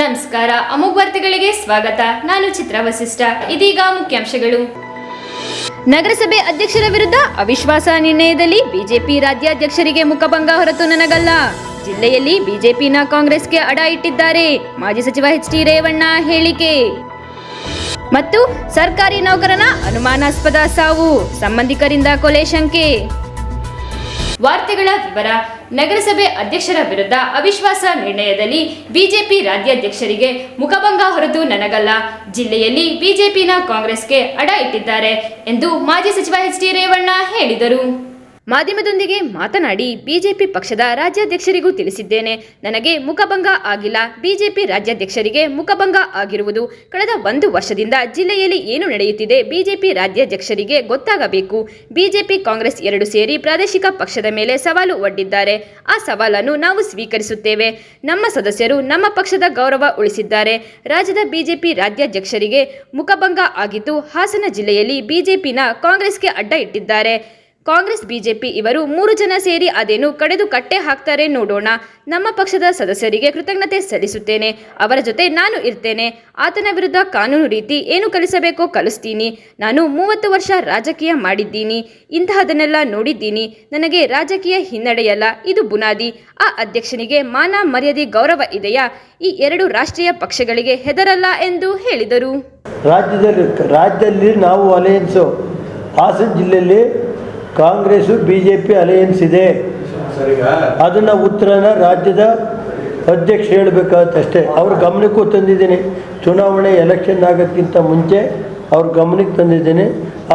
ನಮಸ್ಕಾರ, ಅಮೋಘ ವಾರ್ತೆಗಳಿಗೆ ಸ್ವಾಗತ. ನಾನು ಚಿತ್ರ ವಸಿಷ್ಠ. ಇದೀಗ ಮುಖ್ಯಾಂಶಗಳು. ನಗರಸಭೆ ಅಧ್ಯಕ್ಷರ ವಿರುದ್ಧ ಅವಿಶ್ವಾಸ ನಿರ್ಣಯದಲ್ಲಿ ಬಿಜೆಪಿ ರಾಜ್ಯಾಧ್ಯಕ್ಷರಿಗೆ ಮುಖಭಂಗ ಹೊರತು ನನಗಲ್ಲ. ಜಿಲ್ಲೆಯಲ್ಲಿ ಬಿಜೆಪಿನ ಕಾಂಗ್ರೆಸ್ಗೆ ಅಡ ಇಟ್ಟಿದ್ದಾರೆ. ಮಾಜಿ ಸಚಿವ ಎಚ್.ಡಿ. ರೇವಣ್ಣ ಹೇಳಿಕೆ. ಮತ್ತು ಸರ್ಕಾರಿ ನೌಕರನ ಅನುಮಾನಾಸ್ಪದ ಸಾವು, ಸಂಬಂಧಿಕರಿಂದ ಕೊಲೆ ಶಂಕೆ. ವಾರ್ತೆಗಳ ವಿವರ. ನಗರಸಭೆ ಅಧ್ಯಕ್ಷರ ವಿರುದ್ಧ ಅವಿಶ್ವಾಸ ನಿರ್ಣಯದಲ್ಲಿ ಬಿಜೆಪಿ ರಾಜ್ಯಾಧ್ಯಕ್ಷರಿಗೆ ಮುಖಭಂಗ ಹೊರತು ನನಗಲ್ಲ. ಜಿಲ್ಲೆಯಲ್ಲಿ ಬಿಜೆಪಿನ ಕಾಂಗ್ರೆಸ್ಗೆ ಅಡ ಇಟ್ಟಿದ್ದಾರೆ ಎಂದು ಮಾಜಿ ಸಚಿವ ಎಚ್.ಡಿ. ರೇವಣ್ಣ ಹೇಳಿದರು. ಮಾಧ್ಯಮದೊಂದಿಗೆ ಮಾತನಾಡಿ, ಬಿಜೆಪಿ ಪಕ್ಷದ ರಾಜ್ಯಾಧ್ಯಕ್ಷರಿಗೂ ತಿಳಿಸಿದ್ದೇನೆ, ನನಗೆ ಮುಖಭಂಗ ಆಗಿಲ್ಲ. ಬಿಜೆಪಿ ರಾಜ್ಯಾಧ್ಯಕ್ಷರಿಗೆ ಮುಖಭಂಗ ಆಗಿರುವುದು ಕಳೆದ 1 ವರ್ಷದಿಂದ ಜಿಲ್ಲೆಯಲ್ಲಿ ಏನು ನಡೆಯುತ್ತಿದೆ ಬಿಜೆಪಿ ರಾಜ್ಯಾಧ್ಯಕ್ಷರಿಗೆ ಗೊತ್ತಾಗಬೇಕು. ಬಿಜೆಪಿ ಕಾಂಗ್ರೆಸ್ 2 ಸೇರಿ ಪ್ರಾದೇಶಿಕ ಪಕ್ಷದ ಮೇಲೆ ಸವಾಲು ಒಡ್ಡಿದ್ದಾರೆ. ಆ ಸವಾಲನ್ನು ನಾವು ಸ್ವೀಕರಿಸುತ್ತೇವೆ. ನಮ್ಮ ಸದಸ್ಯರು ನಮ್ಮ ಪಕ್ಷದ ಗೌರವ ಉಳಿಸಿದ್ದಾರೆ. ರಾಜ್ಯದ ಬಿಜೆಪಿ ರಾಜ್ಯಾಧ್ಯಕ್ಷರಿಗೆ ಮುಖಭಂಗ ಆಗಿದ್ದು ಹಾಸನ ಜಿಲ್ಲೆಯಲ್ಲಿ ಬಿಜೆಪಿನ ಕಾಂಗ್ರೆಸ್ಗೆ ಅಡ್ಡ ಇಟ್ಟಿದ್ದಾರೆ. ಕಾಂಗ್ರೆಸ್ ಬಿಜೆಪಿ ಇವರು 3 ಜನ ಸೇರಿ ಅದೇನು ಕಡೆದು ಕಟ್ಟೆ ಹಾಕ್ತಾರೆ ನೋಡೋಣ. ನಮ್ಮ ಪಕ್ಷದ ಸದಸ್ಯರಿಗೆ ಕೃತಜ್ಞತೆ ಸಲ್ಲಿಸುತ್ತೇನೆ. ಅವರ ಜೊತೆ ನಾನು ಇರ್ತೇನೆ. ಆತನ ವಿರುದ್ಧ ಕಾನೂನು ರೀತಿ ಏನು ಕಲಿಸಬೇಕೋ ಕಲಿಸ್ತೀನಿ. ನಾನು 30 ವರ್ಷ ರಾಜಕೀಯ ಮಾಡಿದ್ದೀನಿ. ಇಂತಹದನ್ನೆಲ್ಲ ನೋಡಿದ್ದೀನಿ. ನನಗೆ ರಾಜಕೀಯ ಹಿನ್ನಡೆಯಲ್ಲ, ಇದು ಬುನಾದಿ. ಆ ಅಧ್ಯಕ್ಷನಿಗೆ ಮಾನ ಮರ್ಯಾದೆ ಗೌರವ ಇದೆಯಾ? ಈ 2 ರಾಷ್ಟ್ರೀಯ ಪಕ್ಷಗಳಿಗೆ ಹೆದರಲ್ಲ ಎಂದು ಹೇಳಿದರು. ರಾಜ್ಯದಲ್ಲಿ ನಾವು ಅಲಯನ್ಸು ಹಾಸನ ಜಿಲ್ಲೆಯಲ್ಲಿ ಕಾಂಗ್ರೆಸ್ಸು ಬಿಜೆಪಿ ಅಲಯನ್ಸ್ ಇದೆ. ಅದನ್ನು ಉತ್ತರನ ರಾಜ್ಯದ ಅಧ್ಯಕ್ಷ ಹೇಳಬೇಕಾಗತ್ತಷ್ಟೇ. ಅವ್ರ ಗಮನಕ್ಕೂ ತಂದಿದ್ದೀನಿ. ಚುನಾವಣೆ ಎಲೆಕ್ಷನ್ ಆಗೋದಕ್ಕಿಂತ ಮುಂಚೆ ಅವ್ರ ಗಮನಕ್ಕೆ ತಂದಿದ್ದೀನಿ.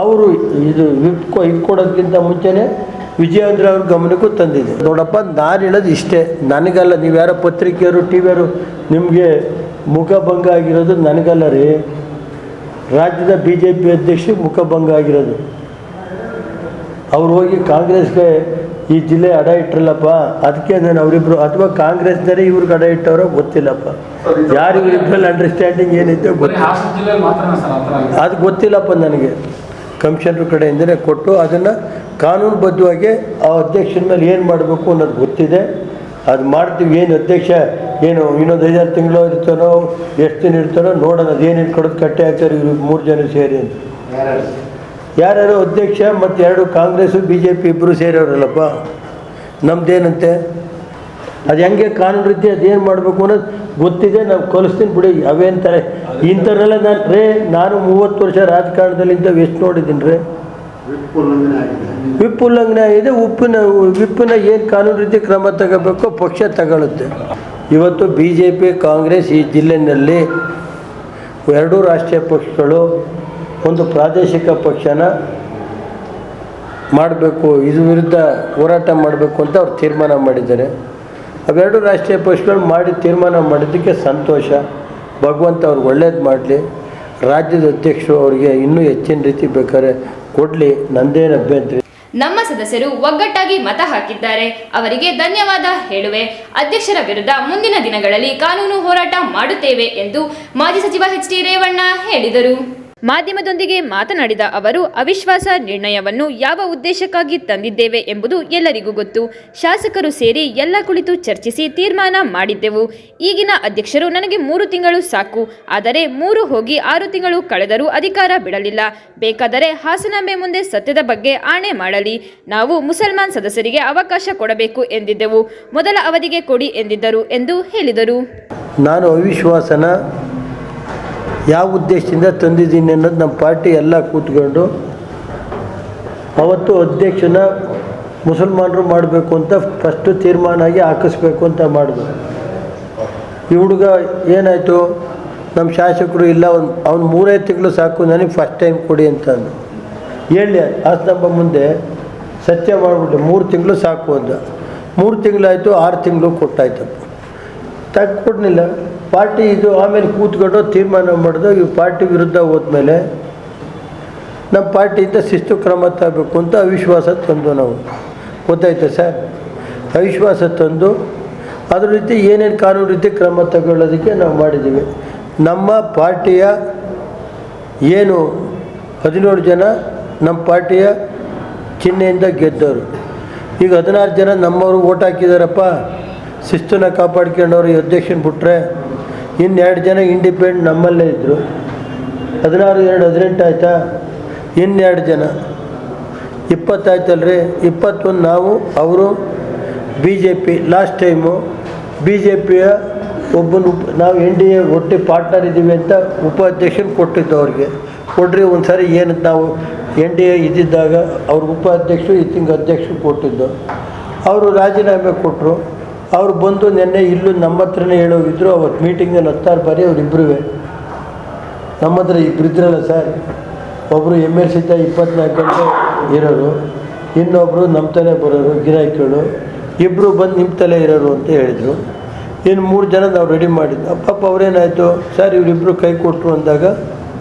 ಅವರು ಇದು ಇದು ಕೊಡೋದಕ್ಕಿಂತ ಮುಂಚೆನೇ ವಿಜಯೇಂದ್ರ ಅವ್ರ ಗಮನಕ್ಕೂ ತಂದಿದೆ. ನೋಡಪ್ಪ, ನಾನು ಹೇಳೋದು ಇಷ್ಟೇ, ನನಗಲ್ಲ. ನೀವು ಯಾರೋ ಪತ್ರಿಕೆಯವರು ಟಿ ವಿಯವರು ನಿಮಗೆ ಮುಖಭಂಗ ಆಗಿರೋದು ನನಗಲ್ಲ ರೀ, ರಾಜ್ಯದ ಬಿ ಜೆ ಪಿ ಅಧ್ಯಕ್ಷರಿಗೆ ಮುಖಭಂಗ ಆಗಿರೋದು. ಅವ್ರು ಹೋಗಿ ಕಾಂಗ್ರೆಸ್ಗೆ ಈ ಜಿಲ್ಲೆ ಅಡ ಇಟ್ಟರಲ್ಲಪ್ಪ, ಅದಕ್ಕೆ ನಾನು ಅವರಿಬ್ಬರು ಅಥವಾ ಕಾಂಗ್ರೆಸ್ನವರೇ ಇವ್ರಿಗೆ ಅಡ ಇಟ್ಟವರೋ ಗೊತ್ತಿಲ್ಲಪ್ಪ. ಯಾರು ಇವರಿಬ್ಬರಲ್ಲಿ ಅಂಡರ್ಸ್ಟ್ಯಾಂಡಿಂಗ್ ಏನಿದೆ ಅದು ಗೊತ್ತಿಲ್ಲಪ್ಪ ನನಗೆ. ಕಮಿಷನರ್ ಕಡೆಯಿಂದಲೇ ಕೊಟ್ಟು ಅದನ್ನು ಕಾನೂನುಬದ್ಧವಾಗಿ ಆ ಅಧ್ಯಕ್ಷನ ಮೇಲೆ ಏನು ಮಾಡಬೇಕು ಅನ್ನೋದು ಗೊತ್ತಿದೆ. ಅದು ಮಾಡ್ತೀವಿ. ಏನು ಅಧ್ಯಕ್ಷ ಏನು ಇನ್ನೊಂದು 5-6 ತಿಂಗಳು ಇರ್ತಾನೋ, ಎಷ್ಟು ದಿನ ಇರ್ತಾನೋ ನೋಡೋಣ. ಅದೇನೇನು ಕೊಡೋದು ಕಟ್ಟೆ ಹಾಕ್ತಾರೆ ಇವರು 3 ಜನ ಸೇರಿ ಅಂತ. ಯಾರ್ಯಾರು ಅಧ್ಯಕ್ಷ ಮತ್ತು 2 ಕಾಂಗ್ರೆಸ್ಸು ಬಿ ಜೆ ಪಿ ಇಬ್ಬರು ಸೇರೋರಲ್ಲಪ್ಪ. ನಮ್ಮದೇನಂತೆ ಅದು ಹೆಂಗೆ ಕಾನೂನು ರೀತಿ ಅದೇನು ಮಾಡಬೇಕು ಅನ್ನೋದು ಗೊತ್ತಿದೆ. ನಾವು ಕಲಿಸ್ತೀನಿ ಬಿಡಿ. ಅವೇಂತಾರೆ ಇಂಥವ್ರೆಲ್ಲ ನಾನು 30 ವರ್ಷ ರಾಜಕಾರಣದಲ್ಲಿ ಇಂಥವು ಎಷ್ಟು ನೋಡಿದ್ದೀನಿ ರೀ. ವಿಪ್ ಉಲ್ಲಂಘನೆ ಆಗಿದೆ. ವಿಪ್ಪಿನ ಏನು ಕಾನೂನು ರೀತಿ ಕ್ರಮ ತಗೋಬೇಕು ಪಕ್ಷ ತಗೊಳುತ್ತೆ. ಇವತ್ತು ಬಿ ಜೆ ಪಿ ಕಾಂಗ್ರೆಸ್ ಈ ಜಿಲ್ಲೆಯಲ್ಲಿ 2 ರಾಷ್ಟ್ರೀಯ ಪಕ್ಷಗಳು ಒಂದು ಪ್ರಾದೇಶಿಕ ಪಕ್ಷನ ಮಾಡಬೇಕು, ಇದ್ರ ವಿರುದ್ಧ ಹೋರಾಟ ಮಾಡಬೇಕು ಅಂತ ಅವ್ರು ತೀರ್ಮಾನ ಮಾಡಿದ್ದಾರೆ. ಅವೆರಡು ರಾಷ್ಟ್ರೀಯ ಪಕ್ಷಗಳು ಮಾಡಿ ತೀರ್ಮಾನ ಮಾಡಿದ್ದಕ್ಕೆ ಸಂತೋಷ. ಭಗವಂತ ಅವ್ರಿಗೆ ಒಳ್ಳೇದು ಮಾಡಲಿ. ರಾಜ್ಯದ ಅಧ್ಯಕ್ಷರು ಅವರಿಗೆ ಇನ್ನೂ ಹೆಚ್ಚಿನ ರೀತಿ ಬೇಕಾದ್ರೆ ಕೊಡಲಿ, ನಂದೇನು ಅಭ್ಯಂತರ. ನಮ್ಮ ಸದಸ್ಯರು ಒಗ್ಗಟ್ಟಾಗಿ ಮತ ಹಾಕಿದ್ದಾರೆ, ಅವರಿಗೆ ಧನ್ಯವಾದ ಹೇಳುವೆ. ಅಧ್ಯಕ್ಷರ ವಿರುದ್ಧ ಮುಂದಿನ ದಿನಗಳಲ್ಲಿ ಕಾನೂನು ಹೋರಾಟ ಮಾಡುತ್ತೇವೆ ಎಂದು ಮಾಜಿ ಸಚಿವ ಎಚ್.ಡಿ. ರೇವಣ್ಣ ಹೇಳಿದರು. ಮಾಧ್ಯಮದೊಂದಿಗೆ ಮಾತನಾಡಿದ ಅವರು, ಅವಿಶ್ವಾಸ ನಿರ್ಣಯವನ್ನು ಯಾವ ಉದ್ದೇಶಕ್ಕಾಗಿ ತಂದಿದ್ದೇವೆ ಎಂಬುದು ಎಲ್ಲರಿಗೂ ಗೊತ್ತು. ಶಾಸಕರು ಸೇರಿ ಎಲ್ಲ ಕುಳಿತು ಚರ್ಚಿಸಿ ತೀರ್ಮಾನ ಮಾಡಿದ್ದೆವು. ಈಗಿನ ಅಧ್ಯಕ್ಷರು ನನಗೆ 3 ತಿಂಗಳು ಸಾಕು, ಆದರೆ 3 ಹೋಗಿ 6 ತಿಂಗಳು ಕಳೆದರೂ ಅಧಿಕಾರ ಬಿಡಲಿಲ್ಲ. ಬೇಕಾದರೆ ಹಾಸನಾಂಬೆ ಮುಂದೆ ಸತ್ಯದ ಬಗ್ಗೆ ಆಣೆ ಮಾಡಲಿ. ನಾವು ಮುಸಲ್ಮಾನ್ ಸದಸ್ಯರಿಗೆ ಅವಕಾಶ ಕೊಡಬೇಕು ಎಂದಿದ್ದೆವು. ಮೊದಲ ಅವಧಿಗೆ ಕೊಡಿ ಎಂದಿದ್ದರು ಎಂದು ಹೇಳಿದರು. ನಾನು ಅವಿಶ್ವಾಸನ ಯಾವ ಉದ್ದೇಶದಿಂದ ತಂದಿದ್ದೀನಿ ಅನ್ನೋದು ನಮ್ಮ ಪಾರ್ಟಿ ಎಲ್ಲ ಕೂತ್ಕೊಂಡು ಅವತ್ತು ಅಧ್ಯಕ್ಷನ ಮುಸಲ್ಮಾನರು ಮಾಡಬೇಕು ಅಂತ ಫಸ್ಟು ತೀರ್ಮಾನ ಆಗಿ ಹಾಕಿಸ್ಬೇಕು ಅಂತ ಮಾಡಿದ್ರು. ಈ ಹುಡುಗ ಏನಾಯಿತು, ನಮ್ಮ ಶಾಸಕರು ಇಲ್ಲ, ಅವ್ನು 3-5 ತಿಂಗಳು ಸಾಕು, ನನಗೆ ಫಸ್ಟ್ ಟೈಮ್ ಕೊಡಿ ಅಂತ ಅಂದು ಹೇಳಿ ಹಾಸನಾಂಬ ಮುಂದೆ ಸತ್ಯ ಮಾಡಿಬಿಟ್ಟು 3 ತಿಂಗಳು ಸಾಕು ಅಂದ. 3 ತಿಂಗಳಾಯಿತು, 6 ತಿಂಗಳು ಕೊಟ್ಟಾಯ್ತಪ್ಪ. ಕೊಡಲಿಲ್ಲ ಪಾರ್ಟಿ. ಇದು ಆಮೇಲೆ ಕೂತ್ಕೊಂಡು ತೀರ್ಮಾನ ಮಾಡಿದ್ರು. ಇವು ಪಾರ್ಟಿ ವಿರುದ್ಧ ಹೋದ್ಮೇಲೆ ನಮ್ಮ ಪಾರ್ಟಿಯಿಂದ ಶಿಸ್ತು ಕ್ರಮ ತಗೋಬೇಕು ಅಂತ ಅವಿಶ್ವಾಸ ತಂದು ನಾವು ಗೊತ್ತಾಯ್ತು ಸರ್. ಅವಿಶ್ವಾಸ ತಂದು ಅದ್ರ ರೀತಿ ಏನೇನು ಕಾನೂನು ರೀತಿ ಕ್ರಮ ತಗೊಳ್ಳೋದಕ್ಕೆ ನಾವು ಮಾಡಿದ್ದೀವಿ. ನಮ್ಮ ಪಾರ್ಟಿಯ ಏನು 17 ಜನ ನಮ್ಮ ಪಾರ್ಟಿಯ ಚಿಹ್ನೆಯಿಂದ ಗೆದ್ದವರು. ಈಗ 16 ಜನ ನಮ್ಮವರು ಓಟ್ ಹಾಕಿದಾರಪ್ಪ. ಶಿಸ್ತನ್ನು ಕಾಪಾಡ್ಕೊಂಡವ್ರು ಈ ಅಧ್ಯಕ್ಷನ ಬಿಟ್ಟರೆ ಇನ್ನೆರಡು ಜನ ಇಂಡಿಪೆಂಡೆಂಟ್ ನಮ್ಮಲ್ಲೇ ಇದ್ದರು. 16, 2, 18 ಆಯಿತಾ? ಇನ್ನೆರಡು ಜನ 20 ಆಯ್ತಲ್ರಿ. 21 ನಾವು, ಅವರು B J P. Last time B J ಪಿಯ ಒಬ್ಬನು ನಾವು NDA ಒಟ್ಟು ಪಾರ್ಟ್ನರ್ ಇದ್ದೀವಿ ಅಂತ ಉಪಾಧ್ಯಕ್ಷರು ಕೊಟ್ಟಿದ್ದು ಅವ್ರಿಗೆ. ಕೊಡ್ರಿ ಒಂದು ಸಾರಿ ಏನು ನಾವು NDA ಇದ್ದಿದ್ದಾಗ ಅವ್ರ ಉಪಾಧ್ಯಕ್ಷರು ಇತ್ತಿಂಗ್ ಅಧ್ಯಕ್ಷರು ಕೊಟ್ಟಿದ್ದು. ಅವರು ರಾಜೀನಾಮೆ ಕೊಟ್ಟರು. ಅವ್ರು ಬಂದು ನಿನ್ನೆ ಇಲ್ಲೂ ನಮ್ಮ ಹತ್ರನೇ ಹೇಳೋಗಿದ್ರು. ಅವತ್ತು ಮೀಟಿಂಗಲ್ಲಿ 10 ಬಾರಿ ಅವರಿಬ್ಬರೂ ನಮ್ಮ ಹತ್ರ ಇಬ್ಬರಿದ್ರಲ್ಲ ಸರ್. ಒಬ್ಬರು MLC 24 ಗಂಟೆ ಇರೋರು, ಇನ್ನೊಬ್ಬರು ನಮ್ಮ ತಲೆ ಬರೋರು ಗಿರಾಕಿಗಳು, ಇಬ್ಬರು ಬಂದು ನಿಮ್ಮ ತಲೆ ಇರೋರು ಅಂತ ಹೇಳಿದರು. ಇನ್ನು 3 ಜನ ನಾವು ರೆಡಿ ಮಾಡಿದ್ದು. ಪಾಪ ಅವರೇನಾಯಿತು ಸರ್ ಇವರಿಬ್ಬರು ಕೈ ಕೊಟ್ಟರು ಅಂದಾಗ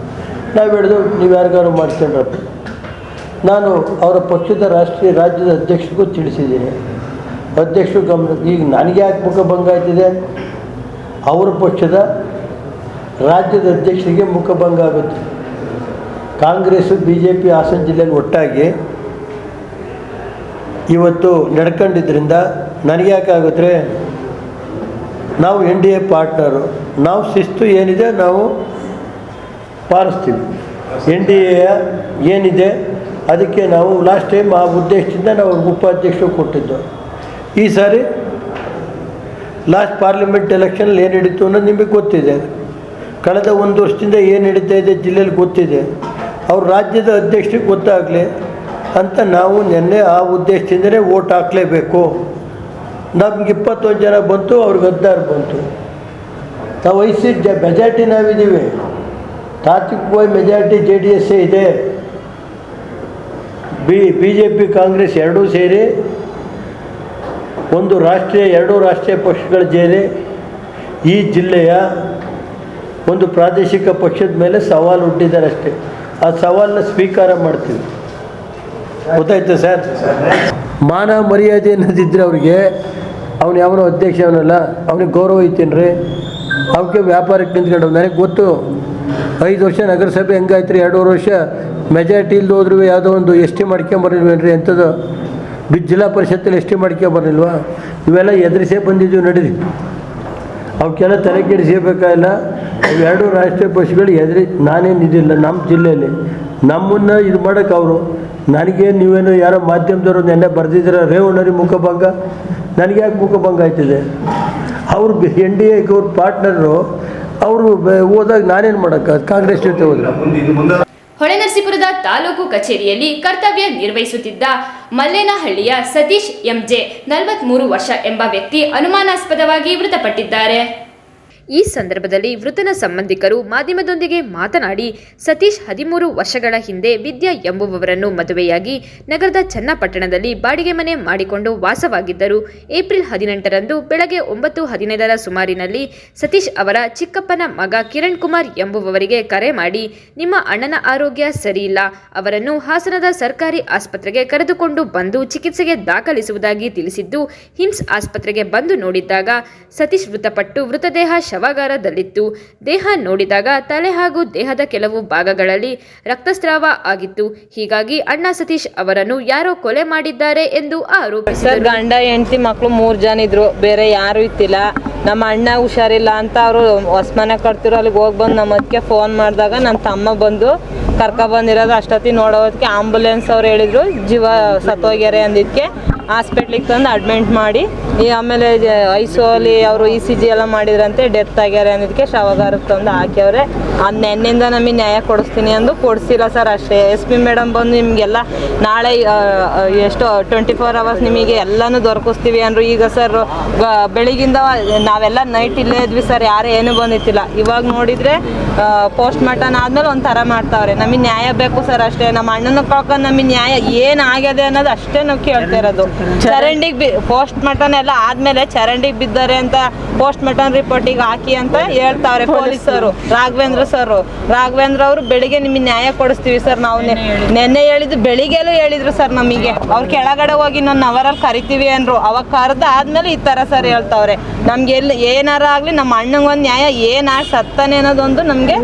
ನಾವು ಹೇಳಿದ್ರು ನೀವು ಯಾರಿಗಾರು ಮಾಡ್ಕೊಂಡ್ರಪ್ಪ. ನಾನು ಅವರ ಪಕ್ಷದ ರಾಜ್ಯದ ಅಧ್ಯಕ್ಷರಿಗೂ ತಿಳಿಸಿದ್ದೀನಿ. ಅಧ್ಯಕ್ಷರು ಗಮನ. ಈಗ ನನಗೆ ಯಾಕೆ ಮುಖಭಂಗ ಆಯ್ತಿದೆ? ಅವರ ಪಕ್ಷದ ರಾಜ್ಯದ ಅಧ್ಯಕ್ಷರಿಗೆ ಮುಖಭಂಗ ಆಗುತ್ತೆ. ಕಾಂಗ್ರೆಸ್ಸು BJP ಹಾಸನ ಜಿಲ್ಲೆಯಲ್ಲಿ ಒಟ್ಟಾಗಿ ಇವತ್ತು ನಡ್ಕೊಂಡಿದ್ದರಿಂದ ನನಗೆ ಯಾಕೆ ಆಗುತ್ತೆ? ನಾವು NDA ಪಾರ್ಟ್ನರು, ನಾವು ಶಿಸ್ತು ಏನಿದೆ ನಾವು ಪಾಲಿಸ್ತೀವಿ. NDA ಏನಿದೆ ಅದಕ್ಕೆ ನಾವು ಲಾಸ್ಟ್ ಟೈಮ್ ಆ ಉದ್ದೇಶದಿಂದ ನಾವು ಉಪಾಧ್ಯಕ್ಷರು ಕೊಟ್ಟಿದ್ದು. ಈ ಸಾರಿ ಲಾಸ್ಟ್ ಪಾರ್ಲಿಮೆಂಟ್ ಎಲೆಕ್ಷನಲ್ಲಿ ಏನು ನಡೀತು ಅನ್ನೋದು ನಿಮಗೆ ಗೊತ್ತಿದೆ. ಕಳೆದ 1 ವರ್ಷದಿಂದ ಏನು ನಡೀತಾ ಇದೆ ಜಿಲ್ಲೆಯಲ್ಲಿ ಗೊತ್ತಿದೆ. ಅವ್ರ ರಾಜ್ಯದ ಅಧ್ಯಕ್ಷರಿಗೆ ಗೊತ್ತಾಗಲಿ ಅಂತ ನಾವು ನಿನ್ನೆ ಆ ಉದ್ದೇಶದಿಂದಲೇ ವೋಟ್ ಹಾಕಲೇಬೇಕು. ನಮ್ಗೆ 21 ಜನ ಬಂತು, ಅವ್ರಿಗೆ 16 ಬಂತು. ನಾವು 5 ಸೀಟ್ ಮೆಜಾರಿಟಿ ನಾವಿದ್ದೀವಿ. ತಾತ್ವಿಕವಾಗಿ ಮೆಜಾರಿಟಿ JDS ಇದೆ. BJP ಕಾಂಗ್ರೆಸ್ ಎರಡೂ ಸೇರಿ ಒಂದು ಎರಡೂ ರಾಷ್ಟ್ರೀಯ ಪಕ್ಷಗಳ ಸೇರಿ ಈ ಜಿಲ್ಲೆಯ ಒಂದು ಪ್ರಾದೇಶಿಕ ಪಕ್ಷದ ಮೇಲೆ ಸವಾಲು ಹುಟ್ಟಿದ್ದಾರೆ ಅಷ್ಟೇ. ಆ ಸವಾಲನ್ನ ಸ್ವೀಕಾರ ಮಾಡ್ತೀವಿ. ಗೊತ್ತಾಯ್ತು ಸರ್? ಮಾನ ಮರ್ಯಾದೆ ಅನ್ನೋದಿದ್ದರೆ ಅವ್ರಿಗೆ, ಅವನು ಯಾವನೋ ಅಧ್ಯಕ್ಷ ಅವನಲ್ಲ, ಅವನಿಗೆ ಗೌರವ ಐತೇನು ರೀ? ಅವಕ್ಕೆ ವ್ಯಾಪಾರಕ್ಕೆ ನಿಂತ್ಕೊಂಡು ನನಗೆ ಗೊತ್ತು. 5 ವರ್ಷ ನಗರಸಭೆ ಹೆಂಗಾಯ್ತು ರೀ? 2.5 ವರ್ಷ ಮೆಜಾರಿಟಿ ಇಲ್ಲದೆ ಹೋದ್ರೂ ಯಾವುದೋ ಒಂದು ST ಮಾಡ್ಕೊಂಬರ್ಲಿಲ್ವೇನ್ರಿ? ಎಂಥದ್ದು ಜಿಲ್ಲಾ ಪರಿಷತ್ತಲ್ಲಿ ST ಮಾಡ್ಕೊಂಬರ್ಲಿಲ್ವಾ? ಇವೆಲ್ಲ ಎದುರಿಸೇ ಬಂದಿದ್ದೀವಿ. ನಡೀರಿ, ಅವಕ್ಕೆಲ್ಲ ತಲೆ ಕೆಡಿಸಬೇಕಾಗಿಲ್ಲ. ಅವೆರಡೂ ರಾಷ್ಟ್ರೀಯ ಪಕ್ಷಗಳು ನಾನೇನು ಇದಿಲ್ಲ ನಮ್ಮ ಜಿಲ್ಲೆಯಲ್ಲಿ. ನಮ್ಮನ್ನು ಇದು ಮಾಡೋಕ್ಕೆ ಅವರು ನನಗೆ ನೀವೇನು ಯಾರೋ ಮಾಧ್ಯಮದವರು ನೆನ್ನೆ ಬರೆದಿದ್ದೀರ ರೇವಣ್ಣರಿ ಮುಖಭಂಗ. ನನಗೆ ಯಾಕೆ ಮುಖಭಂಗ ಆಯ್ತಿದೆ? ಅವರು NDA ಅವ್ರ ಪಾರ್ಟ್ನರು. ಅವರು ಹೋದಾಗ ನಾನೇನು ಮಾಡೋಕ್ಕೆ? ಕಾಂಗ್ರೆಸ್ ಜೊತೆ ಹೋದ್ರೆ ಹೊಳೆನರಸೀಪುರದ ತಾಲೂಕು ಕಚೇರಿಯಲ್ಲಿ ಕರ್ತವ್ಯ ನಿರ್ವಹಿಸುತ್ತಿದ್ದ ಮಲ್ಲೇನಹಳ್ಳಿಯ ಸತೀಶ್ MJ 43 ವರ್ಷ ಎಂಬ ವ್ಯಕ್ತಿ ಅನುಮಾನಾಸ್ಪದವಾಗಿ ಮೃತಪಟ್ಟಿದ್ದಾರೆ. ಈ ಸಂದರ್ಭದಲ್ಲಿ ಮೃತನ ಸಂಬಂಧಿಕರು ಮಾಧ್ಯಮದೊಂದಿಗೆ ಮಾತನಾಡಿ, ಸತೀಶ್ 13 ವರ್ಷಗಳ ಹಿಂದೆ ವಿದ್ಯಾ ಎಂಬುವವರನ್ನು ಮದುವೆಯಾಗಿ ನಗರದ ಚನ್ನಪಟ್ಟಣದಲ್ಲಿ ಬಾಡಿಗೆ ಮನೆ ಮಾಡಿಕೊಂಡು ವಾಸವಾಗಿದ್ದರು. ಏಪ್ರಿಲ್ 18ರಂದು ಬೆಳಗ್ಗೆ 9:15 ಸುಮಾರಿನಲ್ಲಿ ಸತೀಶ್ ಅವರ ಚಿಕ್ಕಪ್ಪನ ಮಗ ಕಿರಣ್ ಕುಮಾರ್ ಎಂಬುವವರಿಗೆ ಕರೆ ಮಾಡಿ, ನಿಮ್ಮ ಅಣ್ಣನ ಆರೋಗ್ಯ ಸರಿಯಿಲ್ಲ, ಅವರನ್ನು ಹಾಸನದ ಸರ್ಕಾರಿ ಆಸ್ಪತ್ರೆಗೆ ಕರೆದುಕೊಂಡು ಬಂದು ಚಿಕಿತ್ಸೆಗೆ ದಾಖಲಿಸುವುದಾಗಿ ತಿಳಿಸಿದ್ದು, ಹಿಮ್ಸ್ ಆಸ್ಪತ್ರೆಗೆ ಬಂದು ನೋಡಿದ್ದಾಗ ಸತೀಶ್ ಮೃತಪಟ್ಟು ಮೃತದೇಹ ಶವಾಗಾರದಲ್ಲಿತ್ತು. ದೇಹ ನೋಡಿದಾಗ ತಲೆ ಹಾಗೂ ದೇಹದ ಕೆಲವು ಭಾಗಗಳಲ್ಲಿ ರಕ್ತಸ್ರಾವ ಆಗಿತ್ತು. ಹೀಗಾಗಿ ಅಣ್ಣ ಸತೀಶ್ ಅವರನ್ನು ಯಾರೋ ಕೊಲೆ ಮಾಡಿದ್ದಾರೆ ಎಂದು ಆರೋಪಿಸಿದರು. ಗಂಡ ಹೆಂಡತಿ ಮಕ್ಕಳು 3 ಜನ ಇದ್ರು, ಬೇರೆ ಯಾರು ಇತ್ತಿಲ್ಲ. ನಮ್ಮ ಅಣ್ಣ ಹುಷಾರಿಲ್ಲ ಅಂತ ಅವರು ಹೊಸಮನೆ ಕಟ್ತಿರೋ ಅಲ್ಲಿಗೆ ಹೋಗಿ ಬಂದು ನಮ್ಮ ಅದಕ್ಕೆ ಫೋನ್ ಮಾಡಿದಾಗ ನಮ್ಮ ತಮ್ಮ ಬಂದು ಕರ್ಕೊಬಂದಿರೋದು. ಅಷ್ಟೊತ್ತಿ ನೋಡೋದಕ್ಕೆ ಆಂಬುಲೆನ್ಸ್ ಅವ್ರು ಹೇಳಿದ್ರು ಜೀವ ಸತ್ತೋಗ್ಯಾರೆ ಅಂದಿದ್ದಕ್ಕೆ ಹಾಸ್ಪಿಟ್ಲಿಗೆ ತಂದು ಅಡ್ಮಿಟ್ ಮಾಡಿ ಆಮೇಲೆ ಐಸೋಲಿ ಅವರು ECG ಎಲ್ಲ ಮಾಡಿದ್ರಂತೆ, ಡೆತ್ ಆಗ್ಯಾರೆ ಅಂದಿದ್ದಕ್ಕೆ ಶವಗಾರಕ್ಕೆ ತಂದು ಹಾಕ್ಯವ್ರೆ. ಅದು ನೆನ್ನಿಂದ ನಮಗೆ ನ್ಯಾಯ ಕೊಡಿಸ್ತೀನಿ ಅಂದು ಕೊಡಿಸಿಲ್ಲ ಸರ್. ಅಷ್ಟೇ SP ಮೇಡಮ್ ಬಂದು ನಿಮಗೆಲ್ಲ ನಾಳೆ ಎಷ್ಟು 24 ಅವರ್ಸ್ ನಿಮಗೆ ಎಲ್ಲನೂ ದೊರಕಿಸ್ತೀವಿ ಅಂದರು. ಈಗ ಸರ್ ಬೆಳಿಗ್ಗಿಂದ ನಾವೆಲ್ಲ ನೈಟ್ ಇಲ್ಲೇ ಇದ್ವಿ ಸರ್, ಯಾರು ಏನೂ ಬಂದಿತ್ತಿಲ್ಲ. ಇವಾಗ ನೋಡಿದರೆ ಪೋಸ್ಟ್ ಮಾರ್ಟಮ್ ಆದ್ಮೇಲೆ ಒಂಥರ ಮಾಡ್ತಾವ್ರೆ. ನಮಗೆ ನ್ಯಾಯ ಬೇಕು ಸರ್ ಅಷ್ಟೇ. ನಮ್ಮ ಅಣ್ಣನ ಕಳ್ಕೊಂಡು ನಮಗೆ ನ್ಯಾಯ ಏನಾಗಿದೆ ಅನ್ನೋದು ಅಷ್ಟೇ ನಾವು ಕೇಳ್ತಾ ಇರೋದು. ಚರಂಡಿಗೆ ಪೋಸ್ಟ್ ಮಾರ್ಟಮ್ ಎಲ್ಲ ಆದ್ಮೇಲೆ ಚರಂಡಿಗೆ ಬಿದ್ದಾರೆ ಅಂತ ಪೋಸ್ಟ್ ಮಾರ್ಟಮ್ ರಿಪೋರ್ಟಿಗೆ ಹಾಕಿ ಅಂತ ಹೇಳ್ತಾವ್ರೆ ಪೊಲೀಸರು. ರಾಘವೇಂದ್ರ ಅವರು ಬೆಳಿಗ್ಗೆ ನಿಮಗೆ ನ್ಯಾಯ ಕೊಡಿಸ್ತೀವಿ ಸರ್. ನಾವು ನೆನ್ನೆ ಹೇಳಿದ್ದು ಬೆಳಿಗ್ಗೆಲೂ ಹೇಳಿದ್ರು ಸರ್ ನಮಗೆ. ಅವ್ರು ಕೆಳಗಡೆ ಹೋಗಿ ನನ್ನ ಅವರಲ್ಲಿ ಕರಿತೀವಿ ಅಂದ್ರು. ಅವಾಗ ಕರೆದ ಆದ್ಮೇಲೆ ಈ ತರ ಸರ್ ಹೇಳ್ತಾವ್ರೆ. ನಮ್ಗೆ ಎಲ್ಲಿ ಏನಾರ ಆಗ್ಲಿ ನಮ್ಮ ಅಣ್ಣಂಗೊಂದು ನ್ಯಾಯ, ಏನಾಗಿ ಸತ್ತಾನೆ ಅನ್ನೋದೊಂದು ನಮ್ಗೆ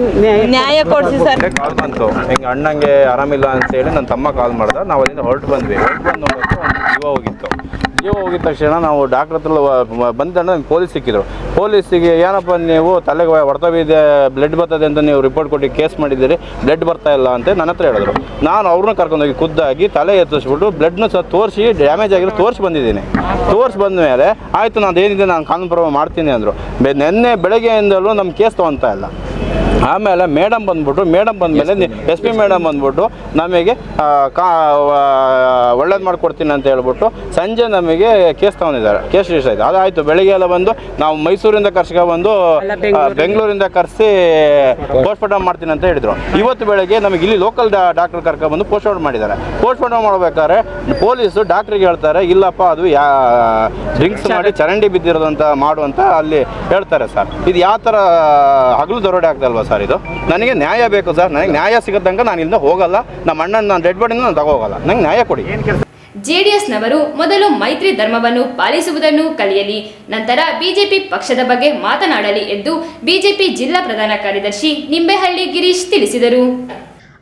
ನ್ಯಾಯ ಕೊಡಿಸಿ ಸರ್. ಕಾಲ್ ಬಂತು, ಹಿಂಗೆ ಅಣ್ಣಂಗೆ ಆರಾಮಿಲ್ಲ ಅಂತ ಹೇಳಿ ನನ್ನ ತಮ್ಮ ಕಾಲ್ ಮಾಡ್ದ. ನಾವು ಅಲ್ಲಿಂದ ಹೊರಟು ಬಂದ್ವಿ. ಹೊರಟು ಬಂದು ನೋಡೋದು ಒಂದು ಜೀವ ಹೋಗಿತ್ತು. ಜೀವ ಹೋಗಿದ ತಕ್ಷಣ ನಾವು ಡಾಕ್ಟರ್ ಹತ್ರ ಬಂದ ನಂಗೆ ಪೊಲೀಸ್ ಸಿಕ್ಕಿದ್ರು. ಪೊಲೀಸಿಗೆ ಏನಪ್ಪ ನೀವು ತಲೆಗೆ ಹೊಡೆತ ಬಿದ್ದೆ ಬ್ಲಡ್ ಬರ್ತದೆ ಅಂತ ನೀವು ರಿಪೋರ್ಟ್ ಕೊಟ್ಟು ಕೇಸ್ ಮಾಡಿದ್ದೀರಿ, ಬ್ಲಡ್ ಬರ್ತಾ ಇಲ್ಲ ಅಂತ ನನ್ನ ಹತ್ರ ಹೇಳಿದ್ರು. ನಾನು ಅವ್ರನ್ನ ಕರ್ಕೊಂಡೋಗಿ ಖುದ್ದಾಗಿ ತಲೆ ಎತ್ತಿಸ್ಬಿಟ್ಟು ಬ್ಲಡ್ನ ಸಹ ತೋರಿಸಿ ಡ್ಯಾಮೇಜ್ ಆಗಿರೋ ತೋರಿಸಿ ಬಂದಿದ್ದೀನಿ. ತೋರಿಸಿ ಬಂದ ಮೇಲೆ ಆಯಿತು ನಾನು ಏನಿದೆ ನಾನು ಕಾನೂನು ಪ್ರಕಾರ ಮಾಡ್ತೀನಿ ಅಂದರು. ನಿನ್ನೆ ಬೆಳಗ್ಗೆಯಿಂದಲೂ ನಮ್ಮ ಕೇಸ್ ತೊಗೊತಾ ಇಲ್ಲ. ಆಮೇಲೆ ಮೇಡಮ್ ಬಂದಮೇಲೆ ಎಸ್ ಪಿ ಮೇಡಮ್ ಬಂದ್ಬಿಟ್ಟು ನಮಗೆ ಒಳ್ಳೇದು ಮಾಡಿಕೊಡ್ತೀನಿ ಅಂತ ಹೇಳ್ಬಿಟ್ಟು ಸಂಜೆ ನಮಗೆ ಕೇಸ್ ತೊಗೊಂಡಿದ್ದಾರೆ, ಕೇಸ್ ರಿಜಿಸ್ಟರ್ ಆಯಿತು. ಅದಾಯಿತು. ಬೆಳಿಗ್ಗೆ ಎಲ್ಲ ಬಂದು ನಾವು ಮೈಸೂರಿಂದ ಕರ್ಸ್ಕೊಬಂದು ಬೆಂಗಳೂರಿಂದ ಕರೆಸಿ ಪೋಸ್ಟ್ಮಾರ್ಟಮ್ ಮಾಡ್ತೀನಿ ಅಂತ ಹೇಳಿದರು. ಇವತ್ತು ಬೆಳಗ್ಗೆ ನಮಗೆ ಇಲ್ಲಿ ಲೋಕಲ್ ಡಾಕ್ಟರ್ ಕರ್ಕೊಬಂದು ಪೋಸ್ಟ್ಮಾರ್ಟಮ್ ಮಾಡಿದ್ದಾರೆ. ಪೋಸ್ಟ್ಮಾರ್ಟಮ್ ಮಾಡಬೇಕಾದ್ರೆ ಪೊಲೀಸು ಡಾಕ್ಟ್ರಿಗೆ ಹೇಳ್ತಾರೆ, ಇಲ್ಲಪ್ಪ ಅದು ಡ್ರಿಂಕ್ಸ್ ಮಾಡಿ ಚರಂಡಿ ಬಿದ್ದಿರೋದು ಅಂತ ಮಾಡುವಂತ ಅಲ್ಲಿ ಹೇಳ್ತಾರೆ ಸರ್. ಇದು ಯಾವ ಥರ ಹಗಲು ದರೋಡೆ ಆಗ್ತಲ್ವ ಸರ್? ಇದು ನನಗೆ ನ್ಯಾಯ ಬೇಕು ಸರ್. ನನಗೆ ನ್ಯಾಯ ಸಿಗೋದಂಗ ನಾನು ಇಲ್ಲಿಂದ ಹೋಗಲ್ಲ. ನಮ್ಮ ಅಣ್ಣನ ನಾನು ಡೆಡ್ ಬಾಡಿನ ನಾನು ತಗೋಗಲ್ಲ. ನಂಗೆ ನ್ಯಾಯ ಕೊಡಿ. ಜೆಡಿಎಸ್ನವರು ಮೊದಲು ಮೈತ್ರಿ ಧರ್ಮವನ್ನು ಪಾಲಿಸುವುದನ್ನು ಕಲಿಯಲಿ, ನಂತರ ಬಿಜೆಪಿ ಪಕ್ಷದ ಬಗ್ಗೆ ಮಾತನಾಡಲಿ ಎಂದು ಬಿಜೆಪಿ ಜಿಲ್ಲಾ ಪ್ರಧಾನ ಕಾರ್ಯದರ್ಶಿ ನಿಂಬೆಹಳ್ಳಿ ಗಿರೀಶ್ ತಿಳಿಸಿದರು.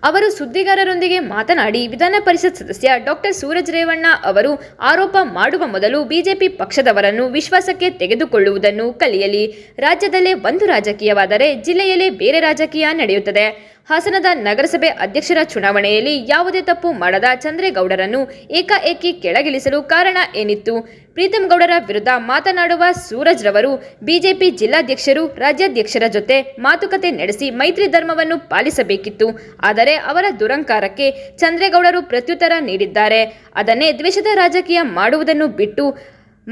ಅವರು ಸುದ್ದಿಗಾರರೊಂದಿಗೆ ಮಾತನಾಡಿ, ವಿಧಾನ ಪರಿಷತ್ ಸದಸ್ಯ ಡಾಕ್ಟರ್ ಸೂರಜ್ ರೇವಣ್ಣ ಅವರು ಆರೋಪ ಮಾಡುವ ಮೊದಲು ಬಿಜೆಪಿ ಪಕ್ಷದವರನ್ನು ವಿಶ್ವಾಸಕ್ಕೆ ತೆಗೆದುಕೊಳ್ಳುವುದನ್ನು ಕಲಿಯಲಿ. ರಾಜ್ಯದಲ್ಲೇ ಒಂದು ರಾಜಕೀಯವಾದರೆ ಜಿಲ್ಲೆಯಲ್ಲೇ ಬೇರೆ ರಾಜಕೀಯ ನಡೆಯುತ್ತದೆ. ಹಾಸನದ ನಗರಸಭೆ ಅಧ್ಯಕ್ಷರ ಚುನಾವಣೆಯಲ್ಲಿ ಯಾವುದೇ ತಪ್ಪು ಮಾಡದ ಚಂದ್ರೇಗೌಡರನ್ನು ಏಕಾಏಕಿ ಕೆಳಗಿಳಿಸಲು ಕಾರಣ ಏನಿತ್ತು? ಪ್ರೀತಂ ಗೌಡರ ವಿರುದ್ಧ ಮಾತನಾಡುವ ಸೂರಜ್ ರವರು ಬಿಜೆಪಿ ಜಿಲ್ಲಾಧ್ಯಕ್ಷರು ರಾಜ್ಯಾಧ್ಯಕ್ಷರ ಜೊತೆ ಮಾತುಕತೆ ನಡೆಸಿ ಮೈತ್ರಿ ಧರ್ಮವನ್ನು ಪಾಲಿಸಬೇಕಿತ್ತು. ಆದರೆ ಅವರ ದುರಂಕಾರಕ್ಕೆ ಚಂದ್ರೇಗೌಡರು ಪ್ರತ್ಯುತ್ತರ ನೀಡಿದ್ದಾರೆ. ಅದನ್ನೇ ದ್ವೇಷದ ರಾಜಕೀಯ ಮಾಡುವುದನ್ನು ಬಿಟ್ಟು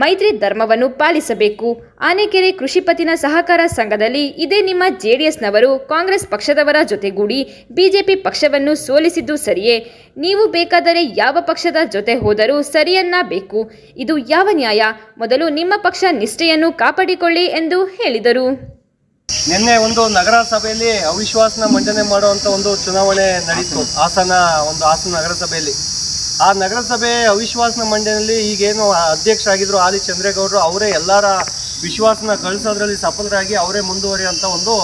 ಮೈತ್ರಿ ಧರ್ಮವನ್ನು ಪಾಲಿಸಬೇಕು. ಆನೆಕೆರೆ ಕೃಷಿ ಪತ್ತಿನ ಸಹಕಾರ ಸಂಘದಲ್ಲಿ ಇದೇ ನಿಮ್ಮ ಜೆಡಿಎಸ್ನವರು ಕಾಂಗ್ರೆಸ್ ಪಕ್ಷದವರ ಜೊತೆಗೂಡಿ ಬಿಜೆಪಿ ಪಕ್ಷವನ್ನು ಸೋಲಿಸಿದ್ದು ಸರಿಯೇ? ನೀವು ಬೇಕಾದರೆ ಯಾವ ಪಕ್ಷದ ಜೊತೆ ಹೋದರೂ ಸರಿಯನ್ನಬೇಕು. ಇದು ಯಾವ ನ್ಯಾಯ? ಮೊದಲು ನಿಮ್ಮ ಪಕ್ಷ ನಿಷ್ಠೆಯನ್ನು ಕಾಪಾಡಿಕೊಳ್ಳಿ ಎಂದು ಹೇಳಿದರು. ನಿನ್ನೆ ಒಂದು ನಗರಸಭೆಯಲ್ಲಿ ಅವಿಶ್ವಾಸನ ಮಂಡನೆ ಮಾಡುವಂಥ ಒಂದು ಚುನಾವಣೆ ನಡೀತು. ಹಾಸನ ನಗರಸಭೆಯಲ್ಲಿ. ಆ ನಗರಸಭೆ ಅವಿಶ್ವಾಸನ ಮಂಡನೆಯಲ್ಲಿ ಈಗೇನು ಅಧ್ಯಕ್ಷರಾಗಿದ್ದರು ಆದಿ ಚಂದ್ರೇಗೌಡರು, ಅವರೇ ಎಲ್ಲರ ವಿಶ್ವಾಸನ ಗಳಿಸೋದ್ರಲ್ಲಿ ಸಫಲರಾಗಿ ಅವರೇ ಮುಂದುವರಿಯುವಂಥ ಒಂದು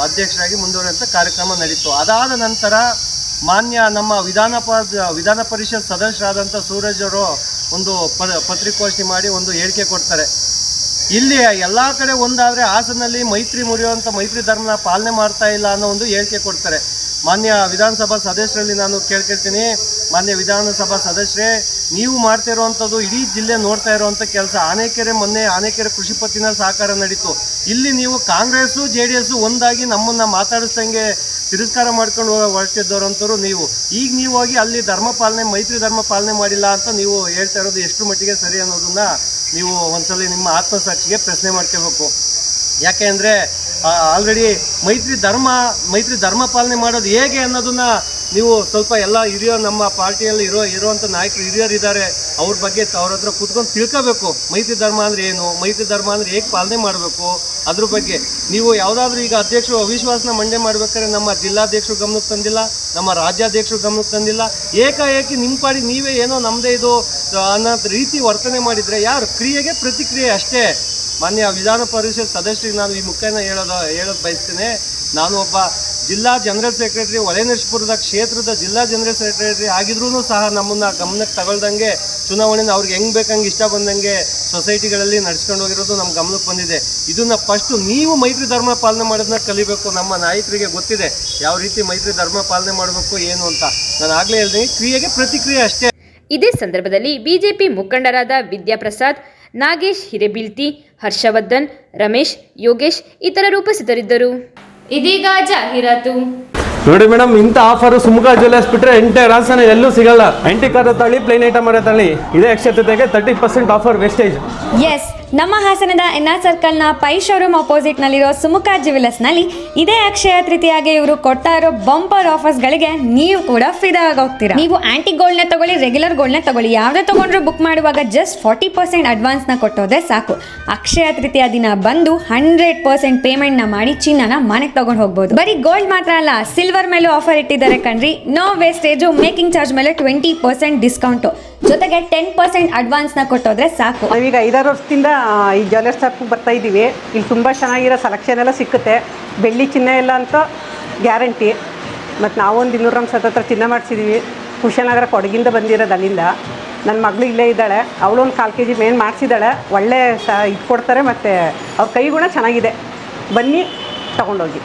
ಅಧ್ಯಕ್ಷರಾಗಿ ಮುಂದುವರಿಯುವಂಥ ಕಾರ್ಯಕ್ರಮ ನಡೀತು. ಅದಾದ ನಂತರ ಮಾನ್ಯ ನಮ್ಮ ವಿಧಾನ ಪರಿಷತ್ ಸದಸ್ಯರಾದಂಥ ಸೂರಜ್ ಅವರು ಒಂದು ಪತ್ರಿಕಾಗೋಷ್ಠಿ ಮಾಡಿ ಒಂದು ಹೇಳಿಕೆ ಕೊಡ್ತಾರೆ. ಇಲ್ಲಿ ಎಲ್ಲ ಕಡೆ ಒಂದಾದರೆ ಹಾಸನಲ್ಲಿ ಮೈತ್ರಿ ಮುರಿಯುವಂಥ ಮೈತ್ರಿ ಧರ್ಮನ ಪಾಲನೆ ಮಾಡ್ತಾ ಇಲ್ಲ ಅನ್ನೋ ಒಂದು ಹೇಳಿಕೆ ಕೊಡ್ತಾರೆ. ಮಾನ್ಯ ವಿಧಾನಸಭಾ ಸದಸ್ಯರಲ್ಲಿ ನಾನು ಕೇಳ್ಕೊಳ್ತೀನಿ, ಮಾನ್ಯ ವಿಧಾನಸಭಾ ಸದಸ್ಯರೇ, ನೀವು ಮಾಡ್ತಿರುವಂಥದ್ದು ಇಡೀ ಜಿಲ್ಲೆ ನೋಡ್ತಾ ಇರುವಂಥ ಕೆಲಸ. ಆನೆಕೆರೆ ಕೃಷಿ ಪತ್ತಿನ ಸಹಕಾರ ನಡೀತು. ಇಲ್ಲಿ ನೀವು ಕಾಂಗ್ರೆಸ್ಸು JDS ಒಂದಾಗಿ ನಮ್ಮನ್ನು ಮಾತಾಡಿಸ್ದಂಗೆ ತಿರಸ್ಕಾರ ಮಾಡ್ಕೊಂಡು ಹೊರಟಿದ್ದವರಂತರು ನೀವು. ಈಗ ನೀವು ಹೋಗಿ ಅಲ್ಲಿ ಮೈತ್ರಿ ಧರ್ಮ ಪಾಲನೆ ಮಾಡಿಲ್ಲ ಅಂತ ನೀವು ಹೇಳ್ತಾ ಇರೋದು ಎಷ್ಟು ಮಟ್ಟಿಗೆ ಸರಿ ಅನ್ನೋದನ್ನ ನೀವು ಒಂದ್ಸಲ ನಿಮ್ಮ ಆತ್ಮಸಾಕ್ಷಿಗೆ ಪ್ರಶ್ನೆ ಮಾಡ್ಕೋಬೇಕು. ಯಾಕೆ ಅಂದರೆ ಆಲ್ರೆಡಿ ಮೈತ್ರಿ ಧರ್ಮ ಪಾಲನೆ ಮಾಡೋದು ಹೇಗೆ ಅನ್ನೋದನ್ನ ನೀವು ಸ್ವಲ್ಪ ಎಲ್ಲ ನಮ್ಮ ಪಾರ್ಟಿಯಲ್ಲಿ ಇರುವಂಥ ನಾಯಕರು ಹಿರಿಯರಿದ್ದಾರೆ, ಅವ್ರ ಬಗ್ಗೆ ಅವ್ರ ಹತ್ರ ಕೂತ್ಕೊಂಡು ತಿಳ್ಕೋಬೇಕು. ಮೈತ್ರಿ ಧರ್ಮ ಅಂದರೆ ಏನು, ಮೈತ್ರಿ ಧರ್ಮ ಅಂದರೆ ಹೇಗೆ ಪಾಲನೆ ಮಾಡಬೇಕು, ಅದ್ರ ಬಗ್ಗೆ ನೀವು ಯಾವುದಾದ್ರೂ ಈಗ ಅಧ್ಯಕ್ಷರು ಅವಿಶ್ವಾಸನ ಮಂಡನೆ ಮಾಡ್ಬೇಕಾದ್ರೆ ನಮ್ಮ ಜಿಲ್ಲಾಧ್ಯಕ್ಷರು ಗಮನಕ್ಕೆ ತಂದಿಲ್ಲ, ನಮ್ಮ ರಾಜ್ಯಾಧ್ಯಕ್ಷರು ಗಮನಕ್ಕೆ ತಂದಿಲ್ಲ. ಏಕಾಏಕಿ ನಿಮ್ಮ ಪಾಡಿ ನೀವೇ ಏನೋ ನಮ್ಮದೇ ಇದು ಅನ್ನೋ ರೀತಿ ವರ್ತನೆ ಮಾಡಿದರೆ ಯಾರು? ಕ್ರಿಯೆಗೆ ಪ್ರತಿಕ್ರಿಯೆ ಅಷ್ಟೇ. ಮಾನ್ಯ ವಿಧಾನ ಪರಿಷತ್ ಸದಸ್ಯರಿಗೆ ನಾನು ಈ ಮುಖೇನ ಹೇಳೋದು ಬಯಸ್ತೇನೆ. ನಾನು ಒಬ್ಬ ಜಿಲ್ಲಾ ಜನರಲ್ ಸೆಕ್ರೆಟರಿ, ಹೊಳೆನರಸೀಪುರದ ಕ್ಷೇತ್ರದ ಜಿಲ್ಲಾ ಜನರಲ್ ಸೆಕ್ರೆಟರಿ ಆಗಿದ್ರೂ ಸಹ ನಮ್ಮನ್ನು ಗಮನಕ್ಕೆ ತಗೊಳ್ದಂಗೆ ಚುನಾವಣೆನ ಅವ್ರಿಗೆ ಹೆಂಗೆ ಬೇಕಂಗೆ ಇಷ್ಟ ಬಂದಂಗೆ ಸೊಸೈಟಿಗಳಲ್ಲಿ ನಡ್ಸ್ಕೊಂಡು ಹೋಗಿರೋದು ನಮ್ಮ ಗಮನಕ್ಕೆ ಬಂದಿದೆ. ಇದನ್ನು ಫಸ್ಟು ನೀವು ಮೈತ್ರಿ ಧರ್ಮ ಪಾಲನೆ ಮಾಡೋದನ್ನ ಕಲಿಬೇಕು. ನಮ್ಮ ನಾಯಕರಿಗೆ ಗೊತ್ತಿದೆ ಯಾವ ರೀತಿ ಮೈತ್ರಿ ಧರ್ಮ ಪಾಲನೆ ಮಾಡಬೇಕು ಏನು ಅಂತ. ನಾನು ಆಗಲೇ ಹೇಳ್ದಂಗೆ ಕ್ರಿಯೆಗೆ ಪ್ರತಿಕ್ರಿಯೆ ಅಷ್ಟೇ. ಇದೇ ಸಂದರ್ಭದಲ್ಲಿ ಬಿಜೆಪಿ ಮುಖಂಡರಾದ ವಿದ್ಯಾಪ್ರಸಾದ್, ನಾಗೇಶ್ ಹಿರೇಬೀಳ್ತಿ, ಹರ್ಷವರ್ಧನ್, ರಮೇಶ್, ಯೋಗೇಶ್ ಇತರರು ಉಪಸ್ಥಿತರಿದ್ದರು. ಇದೀಗ ಜಾಹೀರಾತು. ನೋಡಿ ಮೇಡಮ್, ಇಂಥ ಆಫರು ಸುಮುಖ ಜ್ಯುವೆಲ್ಲರ್ಸ್ ಬಿಟ್ಟರೆ ಎಂಟೈರ್ ಹಾಸನ ಎಲ್ಲೂ ಸಿಗಲ್ಲ. ಆಂಟಿ ಕಾರ್ ತಗೊಳ್ಳಿ, ಪ್ಲೇನ್ ಐಟಮ್ ತಗೊಳ್ಳಿ, ಇದೇ ಅಕ್ಷತೆಗೆ 30% ಆಫರ್ ವೇಸ್ಟೇಜ್. ಎಸ್, ನಮ್ಮ ಹಾಸನದ NR ಸರ್ಕಲ್ನ ಪೈ ಶೋರೂಮ್ ಅಪೋಸಿಟ್ನಲ್ಲಿರೋ ಸುಮುಖ ಜ್ಯುವೆಲ್ಲರ್ಸ್ನಲ್ಲಿ ಇದೇ ಅಕ್ಷಯ ತೃತೀಯಾಗೆ ಇವರು ಕೊಡ್ತಾ ಇರೋ ಬಂಪರ್ ಆಫರ್ಸ್ಗಳಿಗೆ ನೀವು ಕೂಡ ಫಿದಾ ಆಗೋಗ್ತೀರಾ. ನೀವು ಆಂಟಿ ಗೋಲ್ಡ್ನೇ ತಗೊಳ್ಳಿ, ರೆಗ್ಯುಲರ್ ಗೋಲ್ಡ್ನೇ ತಗೊಳ್ಳಿ, ಯಾವುದೇ ತಗೊಂಡ್ರು ಬುಕ್ ಮಾಡುವಾಗ ಜಸ್ಟ್ 40% ಅಡ್ವಾನ್ಸ್ನ ಕೊಟ್ಟೋದ್ರೆ ಸಾಕು. ಅಕ್ಷಯ ತೃತೀಯ ದಿನ ಬಂದು 100% ಪೇಮೆಂಟ್ನ ಮಾಡಿ ಚಿನ್ನನ ಮನೆಗೆ ತಗೊಂಡು ಹೋಗ್ಬೋದು. ಬರೀ ಗೋಲ್ಡ್ ಮಾತ್ರ ಅಲ್ಲ, ಸಿಲ್ವರ್ ಮೇಲೂ ಆಫರ್ ಇಟ್ಟಿದ್ದಾರೆ ಕಣ್ರಿ. ನೋ ವೇಸ್ಟೇಜು, ಮೇಕಿಂಗ್ ಚಾರ್ಜ್ ಮೇಲೆ 20% ಡಿಸ್ಕೌಂಟು, ಜೊತೆಗೆ 10% ಅಡ್ವಾನ್ಸ್ನ ಕೊಟ್ಟೋದ್ರೆ ಸಾಕು. ನಾವೀಗ 5 ವರ್ಷದಿಂದ ಈ ಜ್ಯುವೆಲ್ಲರ್ಸ್ ಶಾಪ್ಗೆ ಬರ್ತಾ ಇದ್ದೀವಿ. ಇಲ್ಲಿ ತುಂಬ ಚೆನ್ನಾಗಿರೋ ಸೆಲೆಕ್ಷನ್ ಎಲ್ಲ ಸಿಕ್ಕುತ್ತೆ. ಬೆಳ್ಳಿ ಚಿನ್ನ ಎಲ್ಲ ಅಂತ ಗ್ಯಾರಂಟಿ. ಮತ್ತು ನಾವೊಂದು 200 ಗ್ರಾಮ್ ಹತ್ರ ಚಿನ್ನ ಮಾಡಿಸಿದ್ದೀವಿ. ಕುಶನಗರ ಕೊಡಗಿಂದ ಬಂದಿರೋದು ಅಲ್ಲಿಂದ. ನನ್ನ ಮಗಳು ಇಲ್ಲೇ ಇದ್ದಾಳೆ, ಅವಳು ಒಂದು 4 kg ಮೇನ್ ಮಾಡಿಸಿದ್ದಾಳೆ. ಒಳ್ಳೆ ಇದು ಕೊಡ್ತಾರೆ ಮತ್ತು ಅವ್ರ ಕೈಗುಣ ಚೆನ್ನಾಗಿದೆ. ಬನ್ನಿ ತಗೊಂಡೋಗಿ.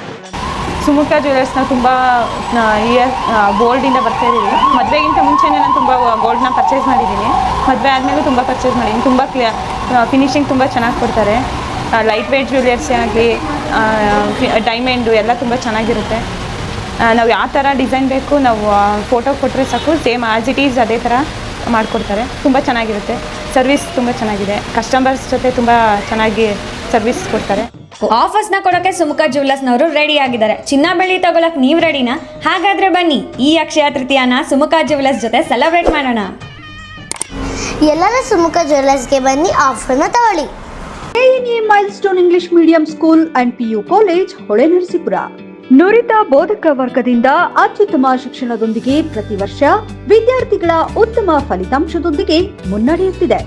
ಸುಮುಖ ಜ್ಯುವೆಲರ್ಸ್ನ ತುಂಬ ಗೋಲ್ಡಿಂದ ಬರ್ತಾ ಇದ್ದೀವಿ. ಮದುವೆಗಿಂತ ಮುಂಚೆನೇ ನಾನು ತುಂಬ ಗೋಲ್ಡ್ನ ಪರ್ಚೇಸ್ ಮಾಡಿದ್ದೀನಿ. ಮದುವೆ ಆದಮೇಲೂ ತುಂಬ ಪರ್ಚೇಸ್ ಮಾಡಿದ್ದೀನಿ. ತುಂಬ ಫಿನಿಶಿಂಗ್ ತುಂಬ ಚೆನ್ನಾಗಿ ಕೊಡ್ತಾರೆ. ಲೈಟ್ ವೇಟ್ ಜ್ಯುವೆಲರ್ಸ್ ಆಗಲಿ, ಡೈಮಂಡು ಎಲ್ಲ ತುಂಬ ಚೆನ್ನಾಗಿರುತ್ತೆ. ನಾವು ಯಾವ ಥರ ಡಿಸೈನ್ ಬೇಕು ನಾವು ಫೋಟೋ ಕೊಟ್ಟರೆ ಸಾಕು, ಸೇಮ್ ಆ್ಯಸ್ ಇಟ್ ಈಸ್ ಅದೇ ಥರ ಮಾಡಿಕೊಡ್ತಾರೆ. ತುಂಬ ಚೆನ್ನಾಗಿರುತ್ತೆ. ಸರ್ವಿಸ್ ತುಂಬ ಚೆನ್ನಾಗಿದೆ. ಕಸ್ಟಮರ್ಸ್ ಜೊತೆ ತುಂಬ ಚೆನ್ನಾಗಿ ಸರ್ವಿಸ್ ಕೊಡ್ತಾರೆ. ಆಫರ್ಸ್ನ ಕೊಡೋಕೆ ಸುಮುಖ ಜ್ಯುವೆಲರ್ಸ್ನವರು ರೆಡಿ ಆಗಿದ್ದಾರೆ. ಚಿನ್ನ ಬೆಳ್ಳಿ ತಗೊಳಕ್ ನೀವು ರೆಡಿನಾ? ಹಾಗಾದ್ರೆ ಬನ್ನಿ ಈ ಅಕ್ಷಯ ತೃತೀಯನ ಸುಮುಖ ಜ್ಯುವೆಲರ್ಸ್ ಜೊತೆ ಸೆಲೆಬ್ರೇಟ್ ಮಾಡೋಣ. ಎಲ್ಲರ ಸುಮುಖ ಜ್ಯುವೆಲರ್ಸ್ಗೆ ಬನ್ನಿ, ಆಫರ್ನ ತಗೊಳ್ಳಿ. KNA milestone English medium school and PU college, Holenarasipura. ನುರಿತ ಬೋಧಕ ವರ್ಗದಿಂದ ಅತ್ಯುತ್ತಮ ಶಿಕ್ಷಣದೊಂದಿಗೆ ಪ್ರತಿ ವರ್ಷ ವಿದ್ಯಾರ್ಥಿಗಳ ಉತ್ತಮ ಫಲಿತಾಂಶದೊಂದಿಗೆ ಮುನ್ನಡೆಯುತ್ತಿದೆ.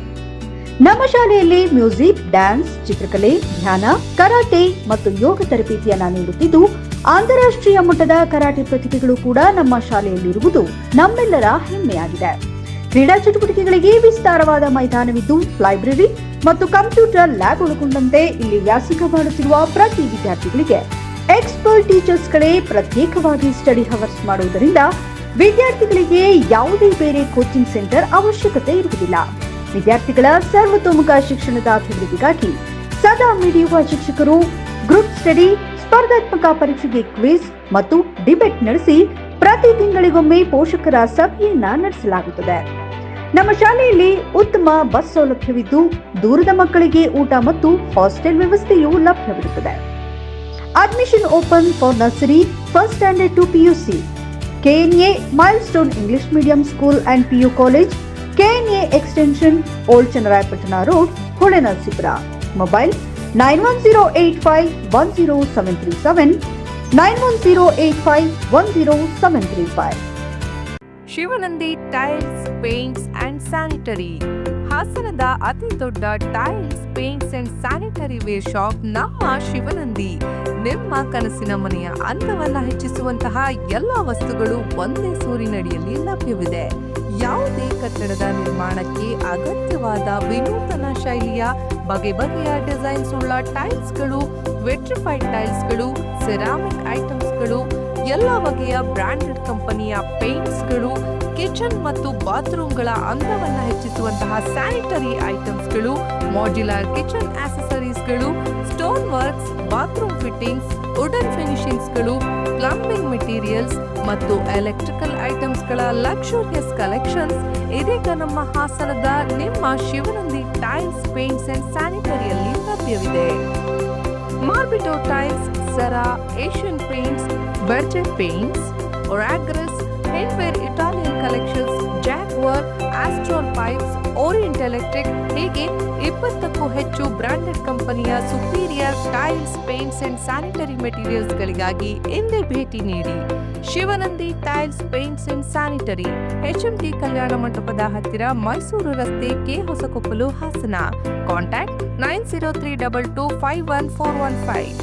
ನಮ್ಮ ಶಾಲೆಯಲ್ಲಿ ಮ್ಯೂಸಿಕ್, ಡ್ಯಾನ್ಸ್, ಚಿತ್ರಕಲೆ, ಧ್ಯಾನ, ಕರಾಟೆ ಮತ್ತು ಯೋಗ ತರಬೇತಿಯನ್ನ ನೀಡುತ್ತಿದ್ದು ಅಂತಾರಾಷ್ಟ್ರೀಯ ಮಟ್ಟದ ಕರಾಟೆ ಪ್ರತಿಭೆಗಳು ಕೂಡ ನಮ್ಮ ಶಾಲೆಯಲ್ಲಿರುವುದು ನಮ್ಮೆಲ್ಲರ ಹೆಮ್ಮೆಯಾಗಿದೆ. ಕ್ರೀಡಾ ಚಟುವಟಿಕೆಗಳಿಗೆ ವಿಸ್ತಾರವಾದ ಮೈದಾನವಿದ್ದು ಲೈಬ್ರರಿ ಮತ್ತು ಕಂಪ್ಯೂಟರ್ ಲ್ಯಾಬ್ ಒಳಗೊಂಡಂತೆ ಇಲ್ಲಿ ವ್ಯಾಸಂಗ ಮಾಡುತ್ತಿರುವ ಪ್ರತಿ ವಿದ್ಯಾರ್ಥಿಗಳಿಗೆ ಎಕ್ಸ್ಪರ್ಟ್ ಟೀಚರ್ಸ್ಗಳೇ ಪ್ರತ್ಯೇಕವಾಗಿ ಸ್ಟಡಿ ಅವರ್ಸ್ ಮಾಡುವುದರಿಂದ ವಿದ್ಯಾರ್ಥಿಗಳಿಗೆ ಯಾವುದೇ ಬೇರೆ ಕೋಚಿಂಗ್ ಸೆಂಟರ್ ಅವಶ್ಯಕತೆ ಇರುವುದಿಲ್ಲ. ವಿದ್ಯಾರ್ಥಿಗಳ ಸರ್ವತೋಮುಖ ಶಿಕ್ಷಣದ ಅಭಿವೃದ್ಧಿಗಾಗಿ ಸದಾ ಮಿಡಿಯುವ ಶಿಕ್ಷಕರು ಗ್ರೂಪ್ ಸ್ಟಡಿ, ಸ್ಪರ್ಧಾತ್ಮಕ ಪರೀಕ್ಷೆಗೆ ಕ್ವಿಜ್ ಮತ್ತು ಡಿಬೇಟ್ ನಡೆಸಿ ಪ್ರತಿ ತಿಂಗಳಿಗೊಮ್ಮೆ ಪೋಷಕರ ಸಭೆಯನ್ನ ನಡೆಸಲಾಗುತ್ತದೆ. ನಮ್ಮ ಶಾಲೆಯಲ್ಲಿ ಉತ್ತಮ ಬಸ್ ಸೌಲಭ್ಯವಿದ್ದು ದೂರದ ಮಕ್ಕಳಿಗೆ ಊಟ ಮತ್ತು ಹಾಸ್ಟೆಲ್ ವ್ಯವಸ್ಥೆಯೂ ಲಭ್ಯವಿರುತ್ತದೆ. Admission open for nursery, first standard to PUC. KNA milestone English medium school and PU college, KNA extension, old Channarayapatna road, Holenarasipura. Mobile 9108510737, 9108510735. Shivanandi tiles, paints and sanitary. ಹಾಸನದ ಅತಿ ದೊಡ್ಡ tiles, paints and sanitary ware shop ನಮ್ಮ ಶಿವನಂದಿ. ನಿಮ್ಮ ಕನಸಿನ ಮನೆಯ ಅಂದವನ್ನ ಹೆಚ್ಚಿಸುವಂತಹ ಎಲ್ಲ ವಸ್ತುಗಳು ಒಂದೇ ಸೂರಿನಡಿಯಲ್ಲಿ ಲಭ್ಯವಿದೆ. ಯಾವುದೇ ಕಟ್ಟಡದ ನಿರ್ಮಾಣಕ್ಕೆ ಅಗತ್ಯವಾದ ವಿನೂತನ ಶೈಲಿಯ ಬಗೆ ಬಗೆಯ ಡಿಸೈನ್ಸ್ ಉಳ್ಳ ಟೈಲ್ಸ್ಗಳು, ವೆಟ್ರಿಫೈಡ್ ಟೈಲ್ಸ್ಗಳು, ಸೆರಾಮಿಕ್ ಐಟಮ್ಸ್ಗಳು, ಎಲ್ಲ ಬಗೆಯ ಬ್ರಾಂಡೆಡ್ ಕಂಪನಿಯ ಪೇಂಟ್ಸ್ಗಳು, ಕಿಚನ್ ಮತ್ತು ಬಾತ್ರೂಮ್ಗಳ ಅಂದವನ್ನು ಹೆಚ್ಚಿಸುವಂತಹ ಸ್ಯಾನಿಟರಿ ಐಟಮ್ಸ್ಗಳು, ಮಾಡ್ಯುಲರ್ ಕಿಚನ್ ಆಕ್ಸೆಸರೀಸ್ಗಳು, stone works, bathroom fittings, wooden ಫಿನಿಶಿಂಗ್ಸ್ಗಳು, ಪ್ಲಂಬಿಂಗ್ ಮೆಟೀರಿಯಲ್ಸ್ ಮತ್ತು ಎಲೆಕ್ಟ್ರಿಕಲ್ ಐಟಮ್ಸ್ಗಳ ಲಕ್ಸುರಿಯಸ್ ಕಲೆಕ್ಷನ್ಸ್ ಇದೀಗ ನಮ್ಮ ಹಾಸನದ ನಿಮ್ಮ ಶಿವನಂದಿ ಟೈಲ್ಸ್, ಪೇಂಟ್ಸ್ ಅಂಡ್ ಸ್ಯಾನಿಟರಿಯಲ್ಲಿ ಲಭ್ಯವಿದೆ. Marbito tiles, Cera, Asian paints, Berger paints, ಒರಾಗ್ರಸ್, Hindware Italian collections, Jaquar, Astral pipes, Orient electric ಹೀಗೆ 20ಕ್ಕೂ ಹೆಚ್ಚು ಬ್ರಾಂಡೆಡ್ ಕಂಪನಿಯ superior tiles, paints and sanitary materials ಗಳಿಗಾಗಿ ಇಂದೇ ಭೇಟಿ ನೀಡಿ. Shivanandi tiles, paints and sanitary, HMT ಕಲ್ಯಾಣ ಮಂಟಪದ ಹತ್ತಿರ, ಮೈಸೂರು ರಸ್ತೆ, K Hosakoppalu, Hassan. Contact 9032251415.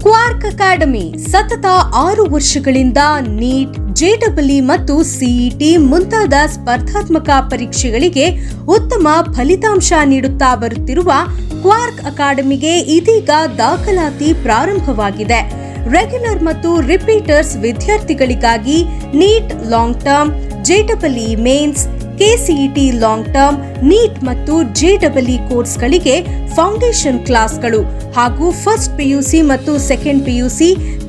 Quark academy ಸತತ 6 ವರ್ಷಗಳಿಂದ ನೀಟ್, JEE ಮತ್ತು CET ಮುಂತಾದ ಸ್ಪರ್ಧಾತ್ಮಕ ಪರೀಕ್ಷೆಗಳಿಗೆ ಉತ್ತಮ ಫಲಿತಾಂಶ ನೀಡುತ್ತಾ ಬರುತ್ತಿರುವ ಕ್ವಾರ್ಕ್ ಅಕಾಡೆಮಿಗೆ ಇದೀಗ ದಾಖಲಾತಿ ಪ್ರಾರಂಭವಾಗಿದೆ. ರೆಗ್ಯುಲರ್ ಮತ್ತು ರಿಪೀಟರ್ಸ್ ವಿದ್ಯಾರ್ಥಿಗಳಿಗಾಗಿ NEET long term, JEE mains, KCET long term, NEET ಮತ್ತು JEE ಕೋರ್ಸ್ಗಳಿಗೆ ಫೌಂಡೇಶನ್ ಕ್ಲಾಸ್ಗಳು ಹಾಗೂ ಫಸ್ಟ್ PUC ಮತ್ತು second PUC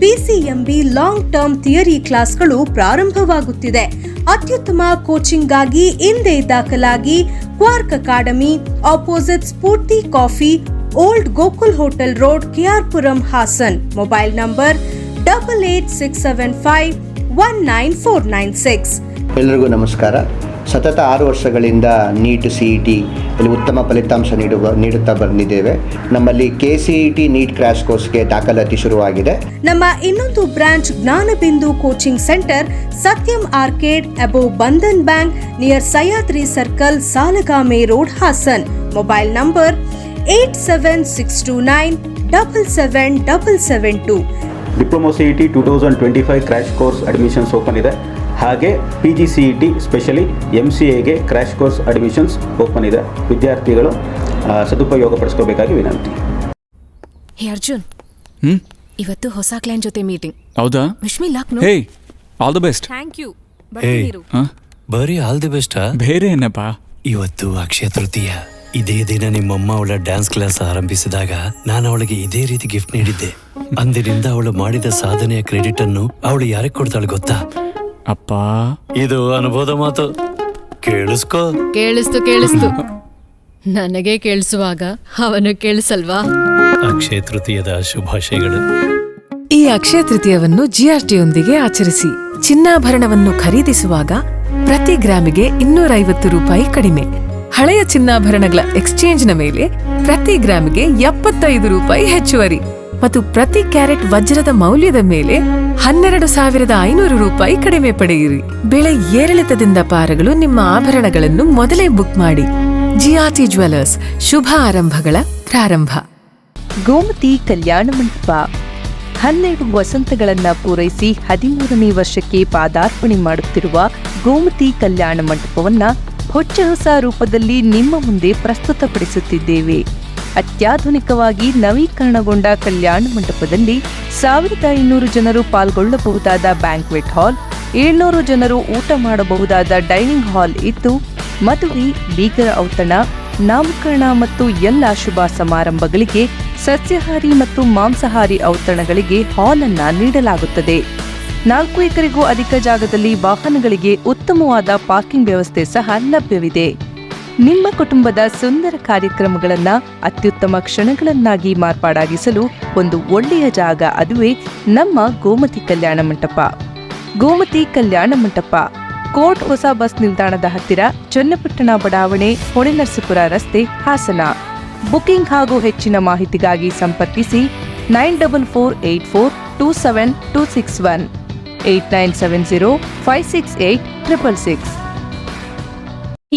PCMB long term theory ಕ್ಲಾಸ್ಗಳು ಪ್ರಾರಂಭವಾಗುತ್ತಿದೆ. ಅತ್ಯುತ್ತಮ ಕೋಚಿಂಗ್ಗಾಗಿ ಹಿಂದೆ ದಾಖಲಾಗಿ Quark academy, opposite Sphoorthi coffee, old Gokul hotel road, KR Puram, Hassan. Mobile number 8867519496. ಎಲ್ಲರಿಗೂ ನಮಸ್ಕಾರ. ಸತತ 6 ವರ್ಷಗಳಿಂದ ನೀಟ್ CET ಇಲ್ಲಿ ಉತ್ತಮ ಫಲಿತಾಂಶ ನೀಡುತ್ತಾ ಬಂದಿದ್ದೇವೆ. ನಮ್ಮಲ್ಲಿ KCET ನೀಟ್ ಕ್ರ್ಯಾಶ್ ಕೋರ್ಸ್ಗೆ ದಾಖಲಾತಿ ಶುರುವಾಗಿದೆ. ನಮ್ಮ ಇನ್ನೊಂದು branch Jnanabindu coaching centre Satyam arcade above Bandhan bank near Sahyadri circle, Salagame road, Hassan. Mobile number 8762977772. Diploma CET 2025 crash course admissions open ಇದೆ. ಹಾಗೆ PGCET ಸ್ಪೆಷಲಿ MCAಗೆ ಕ್ರ್ಯಾಶ್ ಕೋರ್ಸ್ ಅಡ್ಮಿಷನ್ಸ್ ಓಪನ್ ಇದೆ. ವಿದ್ಯಾರ್ಥಿಗಳು ಸದುಪಯೋಗ ಪಡಿಸ್ಕೋಬೇಕಾಗಿ ವಿನಂತಿ. ಹೇ ಅರ್ಜುನ್, ಇವತ್ತು ಹೊಸ ಕ್ಲೈಂಟ್ ಜೊತೆ ಮೀಟಿಂಗ್. ಹೌದಾ? Wish me luck. Hey, all the best. Thank you. ಬರೀ ಆಲ್ ದಿ ಬೆಸ್ಟ್? ಬೇರೆ ಏನಪ್ಪ? ಇವತ್ತು ಅಕ್ಷಯ ತೃತೀಯ. ಇದೇ ದಿನ ನಿಮ್ಮಮ್ಮ ಅವಳ ಡ್ಯಾನ್ಸ್ ಕ್ಲಾಸ್ ಆರಂಭಿಸಿದಾಗ ನಾನು ಅವಳಿಗೆ ಇದೇ ರೀತಿ ಗಿಫ್ಟ್ ನೀಡಿದ್ದೆ. ಅಂದಿನಿಂದ ಅವಳು ಮಾಡಿದ ಸಾಧನೆಯ ಕ್ರೆಡಿಟ್ ಅನ್ನು ಅವಳು ಯಾರಿಗೆ ಕೊಡ್ತಾಳೆ ಗೊತ್ತಾ? ಅಪ್ಪ, ಇದು ಅನುಭವದ ಮಾತು. ಕೇಳಿಸ್ಕೋ. ಕೇಳಿಸ್ತು ನನಗೆ ಕೇಳಿಸುವಾಗ ಅವನು ಕೇಳಿಸಲ್ವಾ? ಅಕ್ಷಯ ತೃತೀಯದ ಶುಭಾಶಯಗಳು. ಈ ಅಕ್ಷಯ ತೃತೀಯವನ್ನು GSTಯೊಂದಿಗೆ ಆಚರಿಸಿ. ಚಿನ್ನಾಭರಣವನ್ನು ಖರೀದಿಸುವಾಗ ಪ್ರತಿ ಗ್ರಾಮಿಗೆ 250 ರೂಪಾಯಿ ಕಡಿಮೆ. ಹಳೆಯ ಚಿನ್ನಾಭರಣಗಳ ಎಕ್ಸ್ಚೇಂಜ್ನ ಮೇಲೆ ಪ್ರತಿ ಗ್ರಾಮಿಗೆ 75 ರೂಪಾಯಿ ಹೆಚ್ಚುವರಿ ಮತ್ತು ಪ್ರತಿ ಕ್ಯಾರೆಟ್ ವಜ್ರದ ಮೌಲ್ಯದ ಮೇಲೆ 12,500 ರೂಪಾಯಿ ಕಡಿಮೆ ಪಡೆಯಿರಿ. ಬೆಳೆ ಏರಿಳಿತದಿಂದ ಪಾರಗಳು ನಿಮ್ಮ ಆಭರಣಗಳನ್ನು ಮೊದಲೇ ಬುಕ್ ಮಾಡಿ. GRT ಜ್ಯುವೆಲರ್ಸ್, ಶುಭ ಆರಂಭಗಳ ಪ್ರಾರಂಭ. ಗೋಮತಿ ಕಲ್ಯಾಣ ಮಂಟಪ 12 ವಸಂತಗಳನ್ನ ಪೂರೈಸಿ 13ನೇ ವರ್ಷಕ್ಕೆ ಪಾದಾರ್ಪಣೆ ಮಾಡುತ್ತಿರುವ ಗೋಮತಿ ಕಲ್ಯಾಣ ಮಂಟಪವನ್ನ ಹೊಚ್ಚ ಹೊಸ ರೂಪದಲ್ಲಿ ನಿಮ್ಮ ಮುಂದೆ ಪ್ರಸ್ತುತಪಡಿಸುತ್ತಿದ್ದೇವೆ. ಅತ್ಯಾಧುನಿಕವಾಗಿ ನವೀಕರಣಗೊಂಡ ಕಲ್ಯಾಣ ಮಂಟಪದಲ್ಲಿ 1500 ಜನರು ಪಾಲ್ಗೊಳ್ಳಬಹುದಾದ ಬ್ಯಾಂಕ್ವೆಟ್ ಹಾಲ್, 700 ಜನರು ಊಟ ಮಾಡಬಹುದಾದ ಡೈನಿಂಗ್ ಹಾಲ್ ಇದ್ದು, ಮದುವೆ, ಬೀಗರ ಔತಣ, ನಾಮಕರಣ ಮತ್ತು ಎಲ್ಲ ಶುಭ ಸಮಾರಂಭಗಳಿಗೆ, ಸಸ್ಯಾಹಾರಿ ಮತ್ತು ಮಾಂಸಾಹಾರಿ ಔತಣಗಳಿಗೆ ಹಾಲ್ ಅನ್ನ ನೀಡಲಾಗುತ್ತದೆ. 4 ಎಕರೆಗೂ ಅಧಿಕ ಜಾಗದಲ್ಲಿ ವಾಹನಗಳಿಗೆ ಉತ್ತಮವಾದ ಪಾರ್ಕಿಂಗ್ ವ್ಯವಸ್ಥೆ ಸಹ ಲಭ್ಯವಿದೆ. ನಿಮ್ಮ ಕುಟುಂಬದ ಸುಂದರ ಕಾರ್ಯಕ್ರಮಗಳನ್ನ ಅತ್ಯುತ್ತಮ ಕ್ಷಣಗಳನ್ನಾಗಿ ಮಾರ್ಪಾಡಾಗಿಸಲು ಒಂದು ಒಳ್ಳೆಯ ಜಾಗ, ಅದುವೇ ನಮ್ಮ ಗೋಮತಿ ಕಲ್ಯಾಣ ಮಂಟಪ. ಗೋಮತಿ ಕಲ್ಯಾಣ ಮಂಟಪ, ಕೋರ್ಟ್ ಹೊಸ ಬಸ್ ನಿಲ್ದಾಣದ ಹತ್ತಿರ, ಚನ್ನಪಟ್ಟಣ ಬಡಾವಣೆ, ಹೊಳೆನರಸೀಪುರ ರಸ್ತೆ, ಹಾಸನ. ಬುಕಿಂಗ್ ಹಾಗೂ ಹೆಚ್ಚಿನ ಮಾಹಿತಿಗಾಗಿ ಸಂಪರ್ಕಿಸಿ 9448427261 8970568666.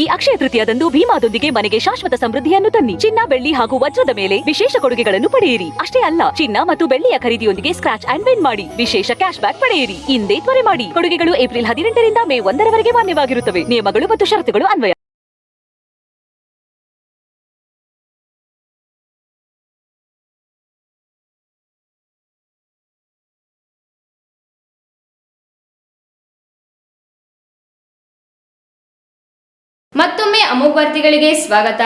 ಈ ಅಕ್ಷಯ ತೃತೀಯದಂದು ಭೀಮಾದೊಂದಿಗೆ ಮನೆಗೆ ಶಾಶ್ವತ ಸಮೃದ್ಧಿಯನ್ನು ತನ್ನಿ. ಚಿನ್ನ, ಬೆಳ್ಳಿ ಹಾಗೂ ವಜ್ರದ ಮೇಲೆ ವಿಶೇಷ ಕೊಡುಗೆಗಳನ್ನು ಪಡೆಯಿರಿ. ಅಷ್ಟೇ ಅಲ್ಲ, ಚಿನ್ನ ಮತ್ತು ಬೆಳ್ಳಿಯ ಖರೀದಿಯೊಂದಿಗೆ ಸ್ಕ್ರಾಚ್ ಅಂಡ್ ವಿನ್ ಮಾಡಿ ವಿಶೇಷ ಕ್ಯಾಶ್ ಬ್ಯಾಕ್ ಪಡೆಯಿರಿ. ಇಂದೇ ತ್ವರೆ ಮಾಡಿ. ಕೊಡುಗೆಗಳು ಏಪ್ರಿಲ್ 18ರಿಂದ ಮೇ 1ರವರೆಗೆ ಮಾನ್ಯವಾಗಿರುತ್ತವೆ. ನಿಯಮಗಳು ಮತ್ತು ಷರತ್ತುಗಳು ಅನ್ವಯ. ಮತ್ತೊಮ್ಮೆ ಅಮೋಘ ವಾರ್ತೆಗಳಿಗೆ ಸ್ವಾಗತ.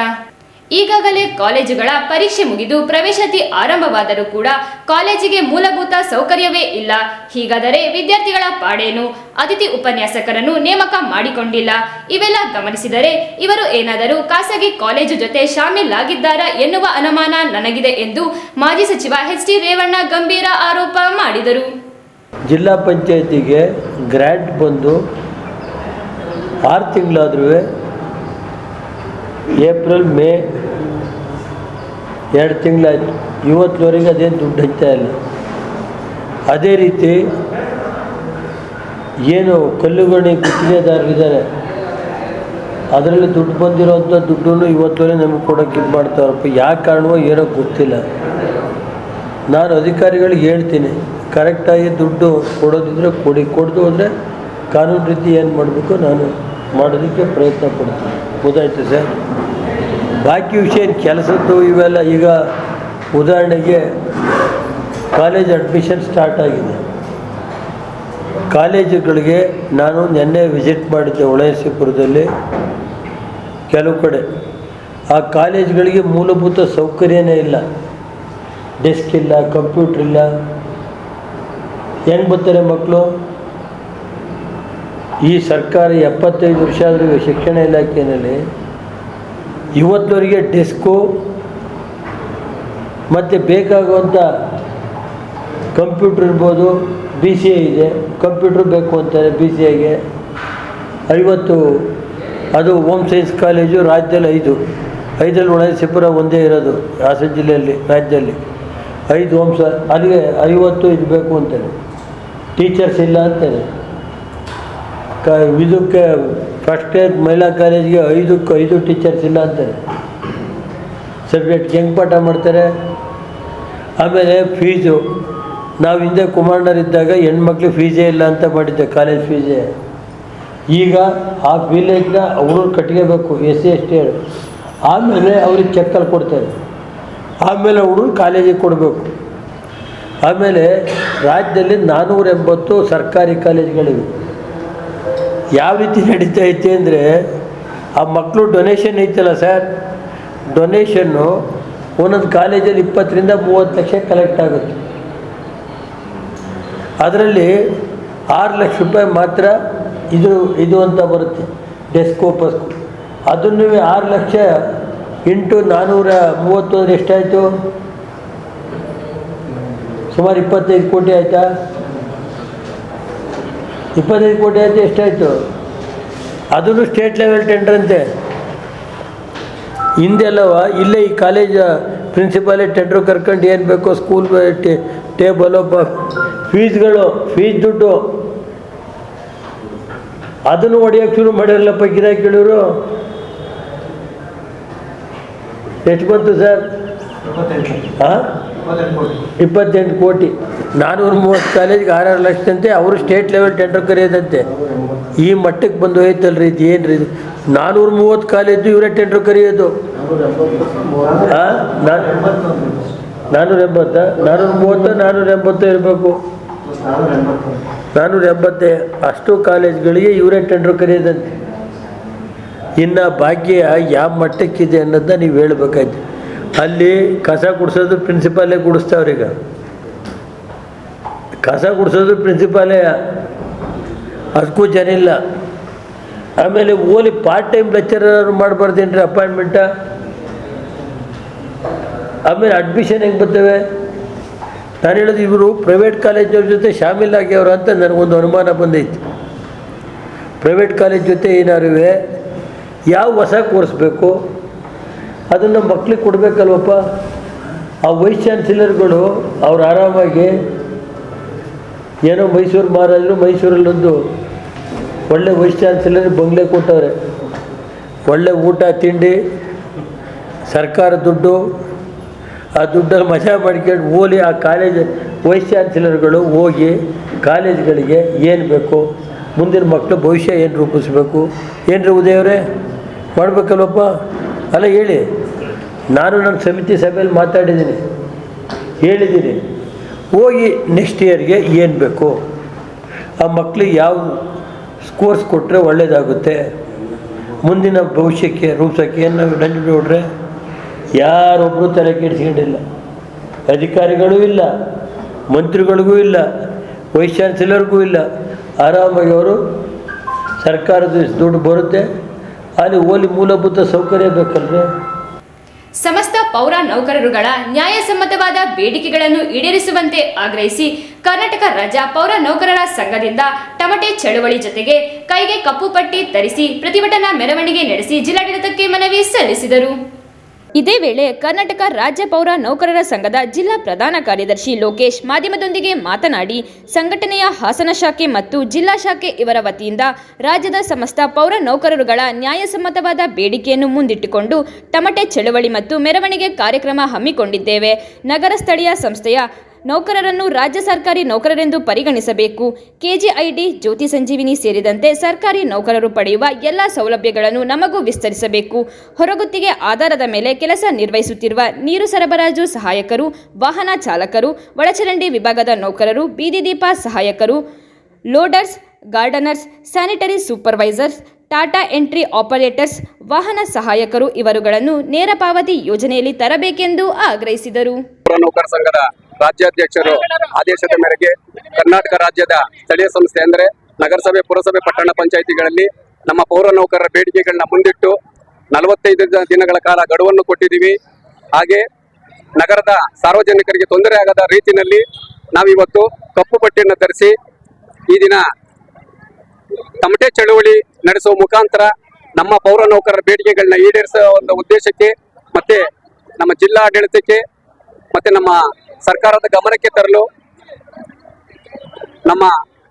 ಈಗಾಗಲೇ ಕಾಲೇಜುಗಳ ಪರೀಕ್ಷೆ ಮುಗಿದು ಪ್ರವೇಶಾತಿ ಆರಂಭವಾದರೂ ಕೂಡ ಕಾಲೇಜಿಗೆ ಮೂಲಭೂತ ಸೌಕರ್ಯವೇ ಇಲ್ಲ. ಹೀಗಾದರೆ ವಿದ್ಯಾರ್ಥಿಗಳ ಪಾಡೇನು? ಅತಿಥಿ ಉಪನ್ಯಾಸಕರನ್ನು ನೇಮಕ ಮಾಡಿಕೊಂಡಿಲ್ಲ. ಇವೆಲ್ಲ ಗಮನಿಸಿದರೆ ಇವರು ಏನಾದರೂ ಖಾಸಗಿ ಕಾಲೇಜು ಜೊತೆ ಶಾಮೀಲಾಗಿದ್ದಾರಾ ಎನ್ನುವ ಅನುಮಾನ ನನಗಿದೆ ಎಂದು ಮಾಜಿ ಸಚಿವ HT ರೇವಣ್ಣ ಗಂಭೀರ ಆರೋಪ ಮಾಡಿದರು. ಜಿಲ್ಲಾ ಪಂಚಾಯತಿಗೆ ಗ್ರ್ಯಾಂಟ್ ಬಂದು 6 ತಿಂಗಳಾದ್ರೂ ಏಪ್ರಿಲ್ ಮೇ 2 ತಿಂಗಳಾಯಿತು, ಇವತ್ತುವರೆಗೆ ಅದೇನು ದುಡ್ಡು ಹಂಚ್ತಾ ಇಲ್ಲ. ಅದೇ ರೀತಿ ಏನು ಕಲ್ಲುಗಣಿ ಗುತ್ತಿಗೆದಾರರಿದ್ದಾರೆ, ಅದರಲ್ಲಿ ದುಡ್ಡು ಬಂದಿರೋಂಥ ದುಡ್ಡನ್ನು ಇವತ್ತುವರೆಗೆ ನಮಗೆ ಕೊಡೋಕ್ಕೆ ಇದು ಮಾಡ್ತಾರಪ್ಪ. ಯಾವ ಕಾರಣವೋ ಏನೋ ಗೊತ್ತಿಲ್ಲ. ನಾನು ಅಧಿಕಾರಿಗಳಿಗೆ ಹೇಳ್ತೀನಿ, ಕರೆಕ್ಟಾಗಿ ದುಡ್ಡು ಕೊಡೋದಿದ್ರೆ ಕೊಡಿ, ಕೊಡದು ಅಂದರೆ ಕಾನೂನು ರೀತಿ ಏನು ಮಾಡಬೇಕು ನಾನು ಮಾಡೋದಕ್ಕೆ ಪ್ರಯತ್ನ ಪಡ್ತೀನಿ. ಗೊತ್ತಾಯ್ತು ಸರ್? ಬಾಕಿ ವಿಷಯ ಕೆಲಸದ್ದು ಇವೆಲ್ಲ. ಈಗ ಉದಾಹರಣೆಗೆ ಕಾಲೇಜ್ ಅಡ್ಮಿಷನ್ ಸ್ಟಾರ್ಟ್ ಆಗಿದೆ. ಕಾಲೇಜುಗಳಿಗೆ ನಾನು ನಿನ್ನೆ ವಿಸಿಟ್ ಮಾಡಿದ್ದೆ ಹೊಳೆನರಸೀಪುರದಲ್ಲಿ ಕೆಲವು ಕಡೆ. ಆ ಕಾಲೇಜುಗಳಿಗೆ ಮೂಲಭೂತ ಸೌಕರ್ಯನೇ ಇಲ್ಲ. ಡೆಸ್ಕ್ ಇಲ್ಲ, ಕಂಪ್ಯೂಟ್ರ್ ಇಲ್ಲ. ಹೆಂಗೆ ಬರ್ತಾರೆ ಮಕ್ಕಳು? ಈ ಸರ್ಕಾರ 75 ವರ್ಷ ಆದರೂ ಶಿಕ್ಷಣ ಇಲಾಖೆಯಲ್ಲಿ ಇವತ್ತವರೆಗೆ ಡೆಸ್ಕು ಮತ್ತು ಬೇಕಾಗುವಂಥ ಕಂಪ್ಯೂಟ್ರ್ ಇರ್ಬೋದು. BCA ಇದೆ, ಕಂಪ್ಯೂಟ್ರ್ ಬೇಕು ಅಂತಾರೆ BCAಗೆ 50. ಅದು ಹೋಮ್ ಸೈನ್ಸ್ ಕಾಲೇಜು ರಾಜ್ಯದಲ್ಲಿ 5 ಹೊಳೆನರಸೀಪುರ ಒಂದೇ ಇರೋದು ಹಾಸನ ಜಿಲ್ಲೆಯಲ್ಲಿ, ರಾಜ್ಯದಲ್ಲಿ 5 ಹೋಮ್ ಅಲ್ಲಿಗೆ 50 ಇದು ಬೇಕು ಅಂತಾರೆ. ಟೀಚರ್ಸ್ ಇಲ್ಲ ಅಂತಾರೆ. ಇದಕ್ಕೆ ಫಸ್ಟ್ ಇಯರ್ ಮಹಿಳಾ ಕಾಲೇಜಿಗೆ 5 ಟೀಚರ್ಸ್ ಇಲ್ಲ ಅಂತಾರೆ. ಸಬ್ಜೆಕ್ಟ್ ಹೆಂಗೆ ಪಾಠ ಮಾಡ್ತಾರೆ? ಆಮೇಲೆ ಫೀಸು ನಾವು ಹಿಂದೆ ಕುಮಾಂಡರ್ ಇದ್ದಾಗ ಹೆಣ್ಮಕ್ಳಿಗೆ ಫೀಸೇ ಇಲ್ಲ ಅಂತ ಮಾಡಿದ್ದೆ, ಕಾಲೇಜ್ ಫೀಸೇ. ಈಗ ಆ ವಿಲೇಜ್ನ ಅವರು ಕಟ್ಕೋಬೇಕು, SC ST. ಆಮೇಲೆ ಅವ್ರಿಗೆ ಚೆಕ್ಕಲ್ಲಿ ಕೊಡ್ತಾರೆ, ಆಮೇಲೆ ಅವರು ಕಾಲೇಜಿಗೆ ಕೊಡಬೇಕು. ಆಮೇಲೆ ರಾಜ್ಯದಲ್ಲಿ 480 ಸರ್ಕಾರಿ ಕಾಲೇಜುಗಳಿವೆ. ಯಾವ ರೀತಿ ನಡೀತಾ ಐತೆ ಅಂದರೆ, ಆ ಮಕ್ಕಳು ಡೊನೇಷನ್ ಐತಲ್ಲ ಸರ್, ಡೊನೇಷನ್ನು ಒಂದೊಂದು ಕಾಲೇಜಲ್ಲಿ 20 ರಿಂದ 30 ಲಕ್ಷ ಕಲೆಕ್ಟ್ ಆಗುತ್ತೆ. ಅದರಲ್ಲಿ 6 ಲಕ್ಷ ರೂಪಾಯಿ ಮಾತ್ರ ಇದು ಅಂತ ಬರುತ್ತೆ, ಡೆಸ್ಕೋ ಪಸ್ಕೋ. ಅದನ್ನು 6 ಲಕ್ಷ ಇಂಟು 430 ಅಂದರೆ ಎಷ್ಟಾಯಿತು? ಸುಮಾರು 25 ಕೋಟಿ ಆಯಿತಾ? 25 ಕೋಟಿ ಆಯಿತು. ಎಷ್ಟಾಯಿತು? ಅದನ್ನು ಸ್ಟೇಟ್ ಲೆವೆಲ್ ಟೆಂಡರ್ ಅಂತೆ. ಹಿಂದೆಲ್ಲವ ಇಲ್ಲೇ ಈ ಕಾಲೇಜ್ ಪ್ರಿನ್ಸಿಪಾಲೇ ಟೆಂಡ್ರು ಕರ್ಕೊಂಡು ಏನು ಬೇಕೋ ಸ್ಕೂಲ್ ಟೇಬಲು ಫೀಸ್ ದುಡ್ಡು ಅದನ್ನು ಹೊಡೆಯೋಕ್ಕೆ ಶುರು ಮಾಡಿರಲ್ಲಪ್ಪ ಗಿರಾಕಿಗಳು. ಎಷ್ಟು ಬಂತು ಸರ್? 28 ಕೋಟಿ. 430 ಕಾಲೇಜ್ಗೆ 6 ಲಕ್ಷದಂತೆ. ಅವರು ಸ್ಟೇಟ್ ಲೆವೆಲ್ ಟೆಂಡರ್ ಕರೆಯೋದಂತೆ. ಈ ಮಟ್ಟಕ್ಕೆ ಬಂದು ಹೋಯ್ತಲ್ರಿ ಇದು. ಏನು ರೀ ಇದು? 430 ಕಾಲೇಜು ಇವರೇ ಟೆಂಡರ್ ಕರೆಯೋದು. 480 ಇರಬೇಕು. 480 ಅಷ್ಟು ಕಾಲೇಜ್ಗಳಿಗೆ ಇವರೇ ಟೆಂಡರ್ ಕರೆಯೋದಂತೆ. ಇನ್ನು ಭಾಗ್ಯ ಯಾವ ಮಟ್ಟಕ್ಕಿದೆ ಅನ್ನೋದನ್ನ ನೀವು ಹೇಳಬೇಕಾಯ್ತು. ಅಲ್ಲಿ ಕಸ ಗುಡಿಸೋದು ಪ್ರಿನ್ಸಿಪಾಲೇ ಗುಡಿಸ್ತಾವ್ರೀಗ. ಕಸ ಗುಡಿಸೋದು ಪ್ರಿನ್ಸಿಪಾಲೇ, ಅದಕ್ಕೂ ಜನ ಇಲ್ಲ. ಆಮೇಲೆ ಓಲಿ ಪಾರ್ಟ್ ಟೈಮ್ ಲೆಕ್ಚರರ್ ಮಾಡಬಾರ್ದೇನ್ರಿ ಅಪಾಯಿಂಟ್ಮೆಂಟ? ಆಮೇಲೆ ಅಡ್ಮಿಷನ್ ಹೆಂಗೆ ಬರ್ತವೆ? ನಾನು ಹೇಳೋದು ಇವರು ಪ್ರೈವೇಟ್ ಕಾಲೇಜವ್ರ ಜೊತೆ ಶಾಮೀಲಾಗ್ಯವ್ರು ಅಂತ ನನಗೊಂದು ಅನುಮಾನ ಬಂದೈತಿ. ಪ್ರೈವೇಟ್ ಕಾಲೇಜ್ ಜೊತೆ ಏನಾರು ಯಾವ ಹೊಸ ಕೋರ್ಸ್ ಬೇಕು ಅದನ್ನು ಮಕ್ಳಿಗೆ ಕೊಡಬೇಕಲ್ವಪ್ಪ. ಆ ವೈಸ್ ಚಾನ್ಸಲರ್ಗಳು ಅವ್ರು ಆರಾಮಾಗಿ ಏನೋ ಮೈಸೂರು ಮಹಾರಾಜರು ಮೈಸೂರಲ್ಲೊಂದು ಒಳ್ಳೆ ವೈಸ್ ಚಾನ್ಸಲರ್ ಬಂಗ್ಲೆ ಕೊಟ್ಟವ್ರೆ. ಒಳ್ಳೆ ಊಟ ತಿಂಡಿ, ಸರ್ಕಾರ ದುಡ್ಡು, ಆ ದುಡ್ಡಲ್ಲಿ ಮಜಾ ಮಾಡ್ಕೊಂಡು ಓಲಿ ಆ ಕಾಲೇಜ್ ವೈಸ್ ಚಾನ್ಸಲರ್ಗಳು ಹೋಗಿ ಕಾಲೇಜ್ಗಳಿಗೆ ಏನು ಬೇಕು, ಮುಂದಿನ ಮಕ್ಕಳು ಭವಿಷ್ಯ ಏನು ರೂಪಿಸ್ಬೇಕು, ಏನ್ರಿ ಉದಯವರೇ ಮಾಡಬೇಕಲ್ವಪ್ಪ? ಅಲ್ಲ ಹೇಳಿ. ನಾನು ನನ್ನ ಸಮಿತಿ ಸಭೆಯಲ್ಲಿ ಮಾತಾಡಿದ್ದೀನಿ, ಹೇಳಿದ್ದೀನಿ. ಹೋಗಿ ನೆಕ್ಸ್ಟ್ ಇಯರ್ಗೆ ಏನು ಬೇಕು, ಆ ಮಕ್ಕಳಿಗೆ ಯಾವ ಕೋರ್ಸ್ ಕೊಟ್ಟರೆ ಒಳ್ಳೆಯದಾಗುತ್ತೆ, ಮುಂದಿನ ಭವಿಷ್ಯಕ್ಕೆ ರೂಪಿಸೋಕ್ಕೆ ಏನು ನಾವು ನಂಜು ನೋಡ್ರೆ ಯಾರೊಬ್ಬರು ತಲೆ ಕೆಡಿಸ್ಕೊಂಡಿಲ್ಲ. ಅಧಿಕಾರಿಗಳೂ ಇಲ್ಲ, ಮಂತ್ರಿಗಳಿಗೂ ಇಲ್ಲ, ವೈಸ್ ಚಾನ್ಸಲರ್ಗೂ ಇಲ್ಲ. ಆರಾಮಾಗಿ ಅವರು ಸರ್ಕಾರದ ದುಡ್ಡು ಬರುತ್ತೆ, ಅಲ್ಲಿ ಓಲಿ ಮೂಲಭೂತ ಸೌಕರ್ಯ ಬೇಕಲ್ರಿ. ಸಮಸ್ತ ಪೌರ ನೌಕರರುಗಳ ನ್ಯಾಯಸಮ್ಮತವಾದ ಬೇಡಿಕೆಗಳನ್ನು ಈಡೇರಿಸುವಂತೆ ಆಗ್ರಹಿಸಿ ಕರ್ನಾಟಕ ರಾಜ್ಯ ಪೌರ ನೌಕರರ ಸಂಘದಿಂದ ಟಮಟೆ ಚಳವಳಿ ಜೊತೆಗೆ ಕೈಗೆ ಕಪ್ಪು ಪಟ್ಟಿ ಧರಿಸಿ ಪ್ರತಿಭಟನಾ ಮೆರವಣಿಗೆ ನಡೆಸಿ ಜಿಲ್ಲಾಡಳಿತಕ್ಕೆ ಮನವಿ ಸಲ್ಲಿಸಿದರು. ಇದೇ ವೇಳೆ ಕರ್ನಾಟಕ ರಾಜ್ಯ ಪೌರ ನೌಕರರ ಸಂಘದ ಜಿಲ್ಲಾ ಪ್ರಧಾನ ಕಾರ್ಯದರ್ಶಿ ಲೋಕೇಶ್ ಮಾಧ್ಯಮದೊಂದಿಗೆ ಮಾತನಾಡಿ, ಸಂಘಟನೆಯ ಹಾಸನ ಶಾಖೆ ಮತ್ತು ಜಿಲ್ಲಾ ಶಾಖೆ ಇವರ ವತಿಯಿಂದ ರಾಜ್ಯದ ಸಮಸ್ತ ಪೌರ ನೌಕರರುಗಳ ನ್ಯಾಯಸಮ್ಮತವಾದ ಬೇಡಿಕೆಯನ್ನು ಮುಂದಿಟ್ಟುಕೊಂಡು ಟಮಟೆ ಚಳವಳಿ ಮತ್ತು ಮೆರವಣಿಗೆ ಕಾರ್ಯಕ್ರಮ ಹಮ್ಮಿಕೊಂಡಿದ್ದೇವೆ. ನಗರ ಸ್ಥಳೀಯ ಸಂಸ್ಥೆಯ ನೌಕರರನ್ನು ರಾಜ್ಯ ಸರ್ಕಾರಿ ನೌಕರರೆಂದು ಪರಿಗಣಿಸಬೇಕು. ಕೆಜಿಐಡಿ, ಜ್ಯೋತಿ ಸಂಜೀವಿನಿ ಸೇರಿದಂತೆ ಸರ್ಕಾರಿ ನೌಕರರು ಪಡೆಯುವ ಎಲ್ಲ ಸೌಲಭ್ಯಗಳನ್ನು ನಮಗೂ ವಿಸ್ತರಿಸಬೇಕು. ಹೊರಗುತ್ತಿಗೆ ಆಧಾರದ ಮೇಲೆ ಕೆಲಸ ನಿರ್ವಹಿಸುತ್ತಿರುವ ನೀರು ಸರಬರಾಜು ಸಹಾಯಕರು, ವಾಹನ ಚಾಲಕರು, ಒಳಚರಂಡಿ ವಿಭಾಗದ ನೌಕರರು, ಬೀದಿ ದೀಪ ಸಹಾಯಕರು, loaders, gardeners, sanitary supervisors, data entry operators, ವಾಹನ ಸಹಾಯಕರು ಇವರುಗಳನ್ನು ನೇರ ಪಾವತಿ ಯೋಜನೆಯಲ್ಲಿ ತರಬೇಕೆಂದು ಆಗ್ರಹಿಸಿದರು. ನೌಕರ ಸಂಘದ ರಾಜ್ಯಾಧ್ಯಕ್ಷರು ಆದೇಶದ ಮೇರೆಗೆ ಕರ್ನಾಟಕ ರಾಜ್ಯದ ಸ್ಥಳೀಯ ಸಂಸ್ಥೆ ಅಂದರೆ ನಗರಸಭೆ, ಪುರಸಭೆ, ಪಟ್ಟಣ ಪಂಚಾಯಿತಿಗಳಲ್ಲಿ ನಮ್ಮ ಪೌರ ನೌಕರರ ಬೇಡಿಕೆಗಳನ್ನ ಮುಂದಿಟ್ಟು 45 ದಿನಗಳ ಕಾಲ ಗಡುವನ್ನು ಕೊಟ್ಟಿದ್ದೀವಿ. ಹಾಗೆ ನಗರದ ಸಾರ್ವಜನಿಕರಿಗೆ ತೊಂದರೆ ಆಗದ ರೀತಿಯಲ್ಲಿ ನಾವಿವತ್ತು ಕಪ್ಪು ಪಟ್ಟಿಯನ್ನು ಧರಿಸಿ ಈ ದಿನ ತಮಟೆ ಚಳುವಳಿ ನಡೆಸುವ ಮುಖಾಂತರ ನಮ್ಮ ಪೌರ ನೌಕರರ ಬೇಡಿಕೆಗಳನ್ನ ಈಡೇರಿಸುವ ಒಂದು ಉದ್ದೇಶಕ್ಕೆ ಮತ್ತೆ ನಮ್ಮ ಜಿಲ್ಲಾ ಆಡಳಿತಕ್ಕೆ ಮತ್ತೆ ನಮ್ಮ ಸರ್ಕಾರದ ಗಮನಕ್ಕೆ ತರಲು ನಮ್ಮ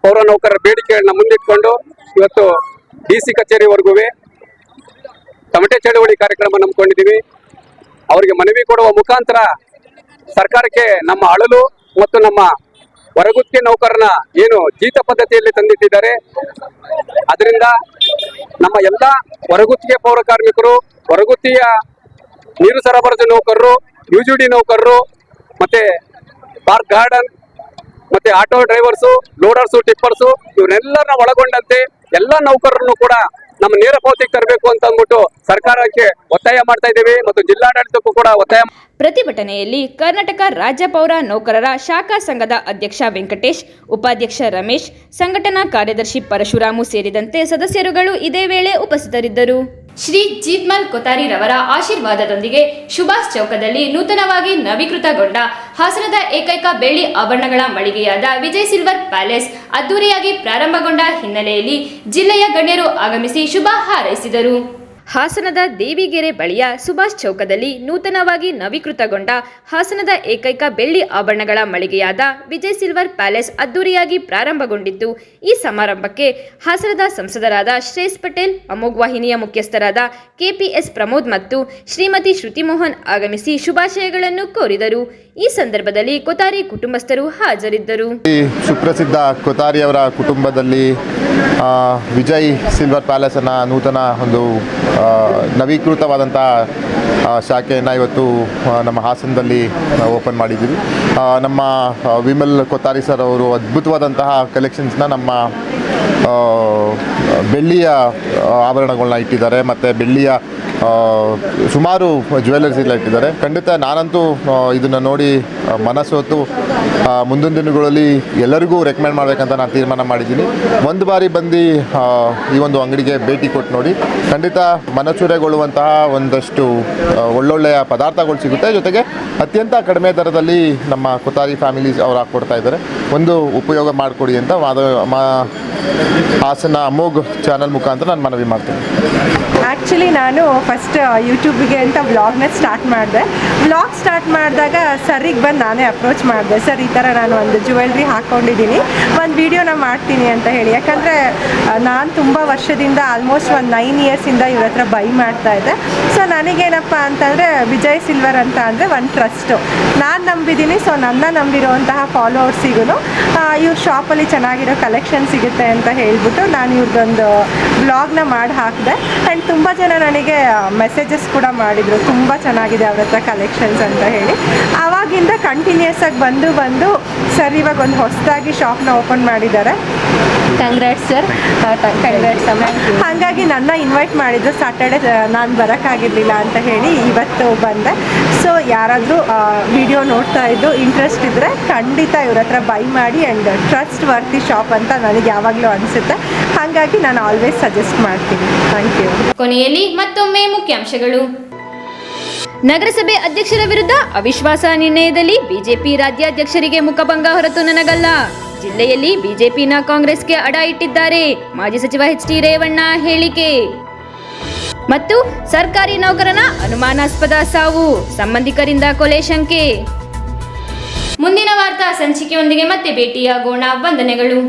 ಪೌರ ನೌಕರರ ಬೇಡಿಕೆಗಳನ್ನ ಮುಂದಿಟ್ಕೊಂಡು ಇವತ್ತು DC ಕಚೇರಿವರೆಗೂ ತಮಟೆ ಚಳವಳಿ ಕಾರ್ಯಕ್ರಮ ನಂಬಿಕೊಂಡಿದ್ದೀವಿ. ಅವರಿಗೆ ಮನವಿ ಕೊಡುವ ಮುಖಾಂತರ ಸರ್ಕಾರಕ್ಕೆ ನಮ್ಮ ಅಳಲು ಮತ್ತು ನಮ್ಮ ಹೊರಗುತ್ತಿಗೆ ನೌಕರನ ಏನು ಜೀತ ಪದ್ಧತಿಯಲ್ಲಿ ತಂದಿಟ್ಟಿದ್ದಾರೆ. ಅದರಿಂದ ನಮ್ಮ ಎಲ್ಲ ಹೊರಗುತ್ತಿಗೆ ಪೌರ ಕಾರ್ಮಿಕರು, ಹೊರಗುತ್ತಿಯ ನೀರು ಸರಬರಾಜು ನೌಕರರು, ಯುಜಿಡಿ ನೌಕರರು, ಮತ್ತೆ ಪಾರ್ಕ್ ಗಾರ್ಡನ್, ಮತ್ತೆ ಆಟೋ ಡ್ರೈವರ್ಸು, ಲೋಡರ್ಸು, ಟಿಪ್ಪರ್ಸು ಇವರೆಲ್ಲರನ್ನ ಒಳಗೊಂಡಂತೆ ಎಲ್ಲ ನೌಕರರನ್ನು ಕೂಡ ನಮ್ಮ ನೇರ ಪಾವತಿಗೆ ತರಬೇಕು ಅಂತ ಅಂದ್ಬಿಟ್ಟು ಸರ್ಕಾರಕ್ಕೆ ಒತ್ತಾಯ ಮಾಡ್ತಾ ಇದ್ದೇವೆ ಮತ್ತು ಜಿಲ್ಲಾಡಳಿತಕ್ಕೂ ಕೂಡ ಒತ್ತಾಯ. ಪ್ರತಿಭಟನೆಯಲ್ಲಿ ಕರ್ನಾಟಕ ರಾಜ್ಯ ಪೌರ ನೌಕರರ ಶಾಖಾ ಸಂಘದ ಅಧ್ಯಕ್ಷ ವೆಂಕಟೇಶ್, ಉಪಾಧ್ಯಕ್ಷ ರಮೇಶ್, ಸಂಘಟನಾ ಕಾರ್ಯದರ್ಶಿ ಪರಶುರಾಮು ಸೇರಿದಂತೆ ಸದಸ್ಯರುಗಳು ಇದೇ ವೇಳೆ ಉಪಸ್ಥಿತರಿದ್ದರು. ಶ್ರೀ ಜೀತ್ಮಲ್ ಕೊತಾರಿ ರವರ ಆಶೀರ್ವಾದದೊಂದಿಗೆ ಸುಭಾಷ್ ಚೌಕದಲ್ಲಿ ನೂತನವಾಗಿ ನವೀಕೃತಗೊಂಡ ಹಾಸನದ ಏಕೈಕ ಬೆಳ್ಳಿ ಆಭರಣಗಳ ಮಳಿಗೆಯಾದ ವಿಜಯ್ ಸಿಲ್ವರ್ ಪ್ಯಾಲೇಸ್ ಅದ್ದೂರಿಯಾಗಿ ಪ್ರಾರಂಭಗೊಂಡ ಹಿನ್ನೆಲೆಯಲ್ಲಿ ಜಿಲ್ಲೆಯ ಗಣ್ಯರು ಆಗಮಿಸಿ ಶುಭ ಹಾರೈಸಿದರು. ಹಾಸನದ ದೇವಿಗೆರೆ ಬಳಿಯ ಸುಭಾಷ್ ಚೌಕದಲ್ಲಿ ನೂತನವಾಗಿ ನವೀಕೃತಗೊಂಡ ಹಾಸನದ ಏಕೈಕ ಬೆಳ್ಳಿ ಆಭರಣಗಳ ಮಳಿಗೆಯಾದ ವಿಜಯ್ ಸಿಲ್ವರ್ ಪ್ಯಾಲೇಸ್ ಅದ್ದೂರಿಯಾಗಿ ಪ್ರಾರಂಭಗೊಂಡಿದ್ದು, ಈ ಸಮಾರಂಭಕ್ಕೆ ಹಾಸನದ ಸಂಸದರಾದ ಶ್ರೇಯಸ್ ಪಟೇಲ್, ಅಮೋಘ್ ವಾಹಿನಿಯ ಮುಖ್ಯಸ್ಥರಾದ ಕೆಪಿಎಸ್ ಪ್ರಮೋದ್ ಮತ್ತು ಶ್ರೀಮತಿ ಶ್ರುತಿ ಮೋಹನ್ ಆಗಮಿಸಿ ಶುಭಾಶಯಗಳನ್ನು ಕೋರಿದರು. ಈ ಸಂದರ್ಭದಲ್ಲಿ ಕೊತಾರಿ ಕುಟುಂಬಸ್ಥರು ಹಾಜರಿದ್ದರು. ಸುಪ್ರಸಿದ್ಧ ಕೊತಾರಿಯವರ ಕುಟುಂಬದಲ್ಲಿ ವಿಜಯ್ ಸಿಲ್ವರ್ ಪ್ಯಾಲೇಸನ್ನು ನೂತನ ಒಂದು ನವೀಕೃತವಾದಂಥ ಶಾಖೆಯನ್ನು ಇವತ್ತು ನಮ್ಮ ಹಾಸನದಲ್ಲಿ ಓಪನ್ ಮಾಡಿದ್ದೀವಿ. ನಮ್ಮ ವಿಮಲ್ ಕೊತಾರಿ ಸರ್ ಅವರು ಅದ್ಭುತವಾದಂತಹ ಕಲೆಕ್ಷನ್ಸ್ನ ನಮ್ಮ ಬೆಳ್ಳಿಯ ಆಭರಣಗಳನ್ನ ಇಟ್ಟಿದ್ದಾರೆ ಮತ್ತು ಬೆಳ್ಳಿಯ ಸುಮಾರು ಜ್ಯುವೆಲ್ಲರ್ಸ್ ಎಲ್ಲ ಇಟ್ಟಿದ್ದಾರೆ. ಖಂಡಿತ ನಾನಂತೂ ಇದನ್ನು ನೋಡಿ ಮನಸ್ಸೋತು ಮುಂದಿನ ದಿನಗಳಲ್ಲಿ ಎಲ್ಲರಿಗೂ ರೆಕಮೆಂಡ್ ಮಾಡಬೇಕಂತ ನಾನು ತೀರ್ಮಾನ ಮಾಡಿದ್ದೀನಿ. ಒಂದು ಬಾರಿ ಬಂದು ಈ ಒಂದು ಅಂಗಡಿಗೆ ಭೇಟಿ ಕೊಟ್ಟು ನೋಡಿ, ಖಂಡಿತ ಮನಚೂರೆಗೊಳ್ಳುವಂತಹ ಒಂದಷ್ಟು ಒಳ್ಳೊಳ್ಳೆಯ ಪದಾರ್ಥಗಳು ಸಿಗುತ್ತೆ. ಜೊತೆಗೆ ಅತ್ಯಂತ ಕಡಿಮೆ ದರದಲ್ಲಿ ನಮ್ಮ ಕೊತಾರಿ ಫ್ಯಾಮಿಲೀಸ್ ಅವ್ರು ಹಾಕ್ಕೊಡ್ತಾ ಇದ್ದಾರೆ. ಒಂದು ಉಪಯೋಗ ಮಾಡಿಕೊಡಿ ಅಂತ ಹಾಸನ ಅಮೋಘ್ ಚಾನಲ್ ಮುಖಾಂತರ ನಾನು ಮನವಿ ಮಾಡ್ತೇನೆ. ಆ್ಯಕ್ಚುಲಿ ನಾನು ಫಸ್ಟ್ ಯೂಟ್ಯೂಬಿಗೆ ಅಂತ ವ್ಲಾಗ್ನ ಸ್ಟಾರ್ಟ್ ಮಾಡಿದೆ. ವ್ಲಾಗ್ ಸ್ಟಾರ್ಟ್ ಮಾಡಿದಾಗ ಸರಿಗೆ ಬಂದು ನಾನೇ ಅಪ್ರೋಚ್ ಮಾಡಿದೆ, ಸರ್ ಈ ಥರ ನಾನು ಒಂದು ಜ್ಯುವೆಲ್ರಿ ಹಾಕ್ಕೊಂಡಿದ್ದೀನಿ, ಒಂದು ವೀಡಿಯೋನ ಮಾಡ್ತೀನಿ ಅಂತ ಹೇಳಿ. ಯಾಕಂದರೆ ನಾನು ತುಂಬ ವರ್ಷದಿಂದ ಆಲ್ಮೋಸ್ಟ್ ಒಂದು 9 ಇಯರ್ಸಿಂದ ಇವ್ರ ಹತ್ರ ಬೈ ಮಾಡ್ತಾಯಿದ್ದೆ. ಸೊ ನನಗೇನಪ್ಪ ಅಂತಂದರೆ ವಿಜಯ್ ಸಿಲ್ವರ್ ಅಂತ ಅಂದರೆ ಒಂದು ಟ್ರಸ್ಟು ನಾನು ನಂಬಿದ್ದೀನಿ. ಸೊ ನನ್ನ ನಂಬಿರುವಂತಹ ಫಾಲೋವರ್ಸಿಗೂ ಇವ್ರ ಶಾಪಲ್ಲಿ ಚೆನ್ನಾಗಿರೋ ಕಲೆಕ್ಷನ್ ಸಿಗುತ್ತೆ ಅಂತ ಹೇಳಿಬಿಟ್ಟು ನಾನು ಇವ್ರದ್ದೊಂದು ವ್ಲಾಗ್ನ ಮಾಡಿ ಹಾಕಿದೆ. ಆ್ಯಂಡ್ ತುಂಬ ಜನ ನನಗೆ ಮೆಸೇಜಸ್ ಕೂಡ ಮಾಡಿದರು, ತುಂಬ ಚೆನ್ನಾಗಿದೆ ಅವ್ರ ಹತ್ರ ಕಲೆಕ್ಷನ್ಸ್ ಅಂತ ಹೇಳಿ. ಆವಾಗಿಂದ ಕಂಟಿನ್ಯೂಸ್ ಆಗಿ ಬಂದು ಸರ್ ಇವಾಗ ಒಂದು ಹೊಸದಾಗಿ ಶಾಪ್ನ ಓಪನ್ ಮಾಡಿದ್ದಾರೆ. ಕಂಗ್ರಾಟ್ಸ್ ಸರ್, ಕಂಗ್ರಾಟ್ಸ್ ಅಮ್ಮ. ಹಾಗಾಗಿ ನನ್ನ ಇನ್ವೈಟ್ ಮಾಡಿದ್ರು ಸ್ಯಾಟರ್ಡೆ, ನಾನು ಬರೋಕ್ಕಾಗಿರಲಿಲ್ಲ ಅಂತ ಹೇಳಿ ಇವತ್ತು ಬಂದೆ. ಸೊ ಯಾರಾದರೂ ವಿಡಿಯೋ ನೋಡ್ತಾ ಇದ್ದು ಇಂಟ್ರೆಸ್ಟ್ ಇದ್ದರೆ ಖಂಡಿತ ಇವ್ರ ಹತ್ರ ಬೈ ಮಾಡಿ. ಆ್ಯಂಡ್ ಟ್ರಸ್ಟ್ ವರ್ತಿ ಶಾಪ್ ಅಂತ ನನಗೆ ಯಾವಾಗಲೂ ಅನಿಸುತ್ತೆ. ಹಾಗಾಗಿ ನಾನು ಆಲ್ವೇಸ್ ಸಜೆಸ್ಟ್ ಮಾಡ್ತೀನಿ. Thank you. ಕೊನೆಯಲ್ಲಿ ಮತ್ತೊಮ್ಮೆ ಮುಖ್ಯಾಂಶಗಳು. ನಗರಸಭೆ ಅಧ್ಯಕ್ಷರ ವಿರುದ್ಧ ಅವಿಶ್ವಾಸ ನಿರ್ಣಯದಲ್ಲಿ ಬಿಜೆಪಿ ರಾಜ್ಯಾಧ್ಯಕ್ಷರಿಗೆ ಮುಖಭಂಗ ಹೊರತು ನನಗಲ್ಲ. ಜಿಲ್ಲೆಯಲ್ಲಿ ಬಿಜೆಪಿನ ಕಾಂಗ್ರೆಸ್ಗೆ ಅಡ ಇಟ್ಟಿದ್ದಾರೆ. ಮಾಜಿ ಸಚಿವ ಎಚ್.ಡಿ. ರೇವಣ್ಣ ಹೇಳಿಕೆ. ಮತ್ತು ಸರ್ಕಾರಿ ನೌಕರನ ಅನುಮಾನಾಸ್ಪದ ಸಾವು, ಸಂಬಂಧಿಕರಿಂದ ಕೊಲೆ ಶಂಕೆ. ಮುಂದಿನ ವಾರ್ತಾ ಸಂಚಿಕೆಯೊಂದಿಗೆ ಮತ್ತೆ ಭೇಟಿಯಾಗೋಣ. ವಂದನೆಗಳು.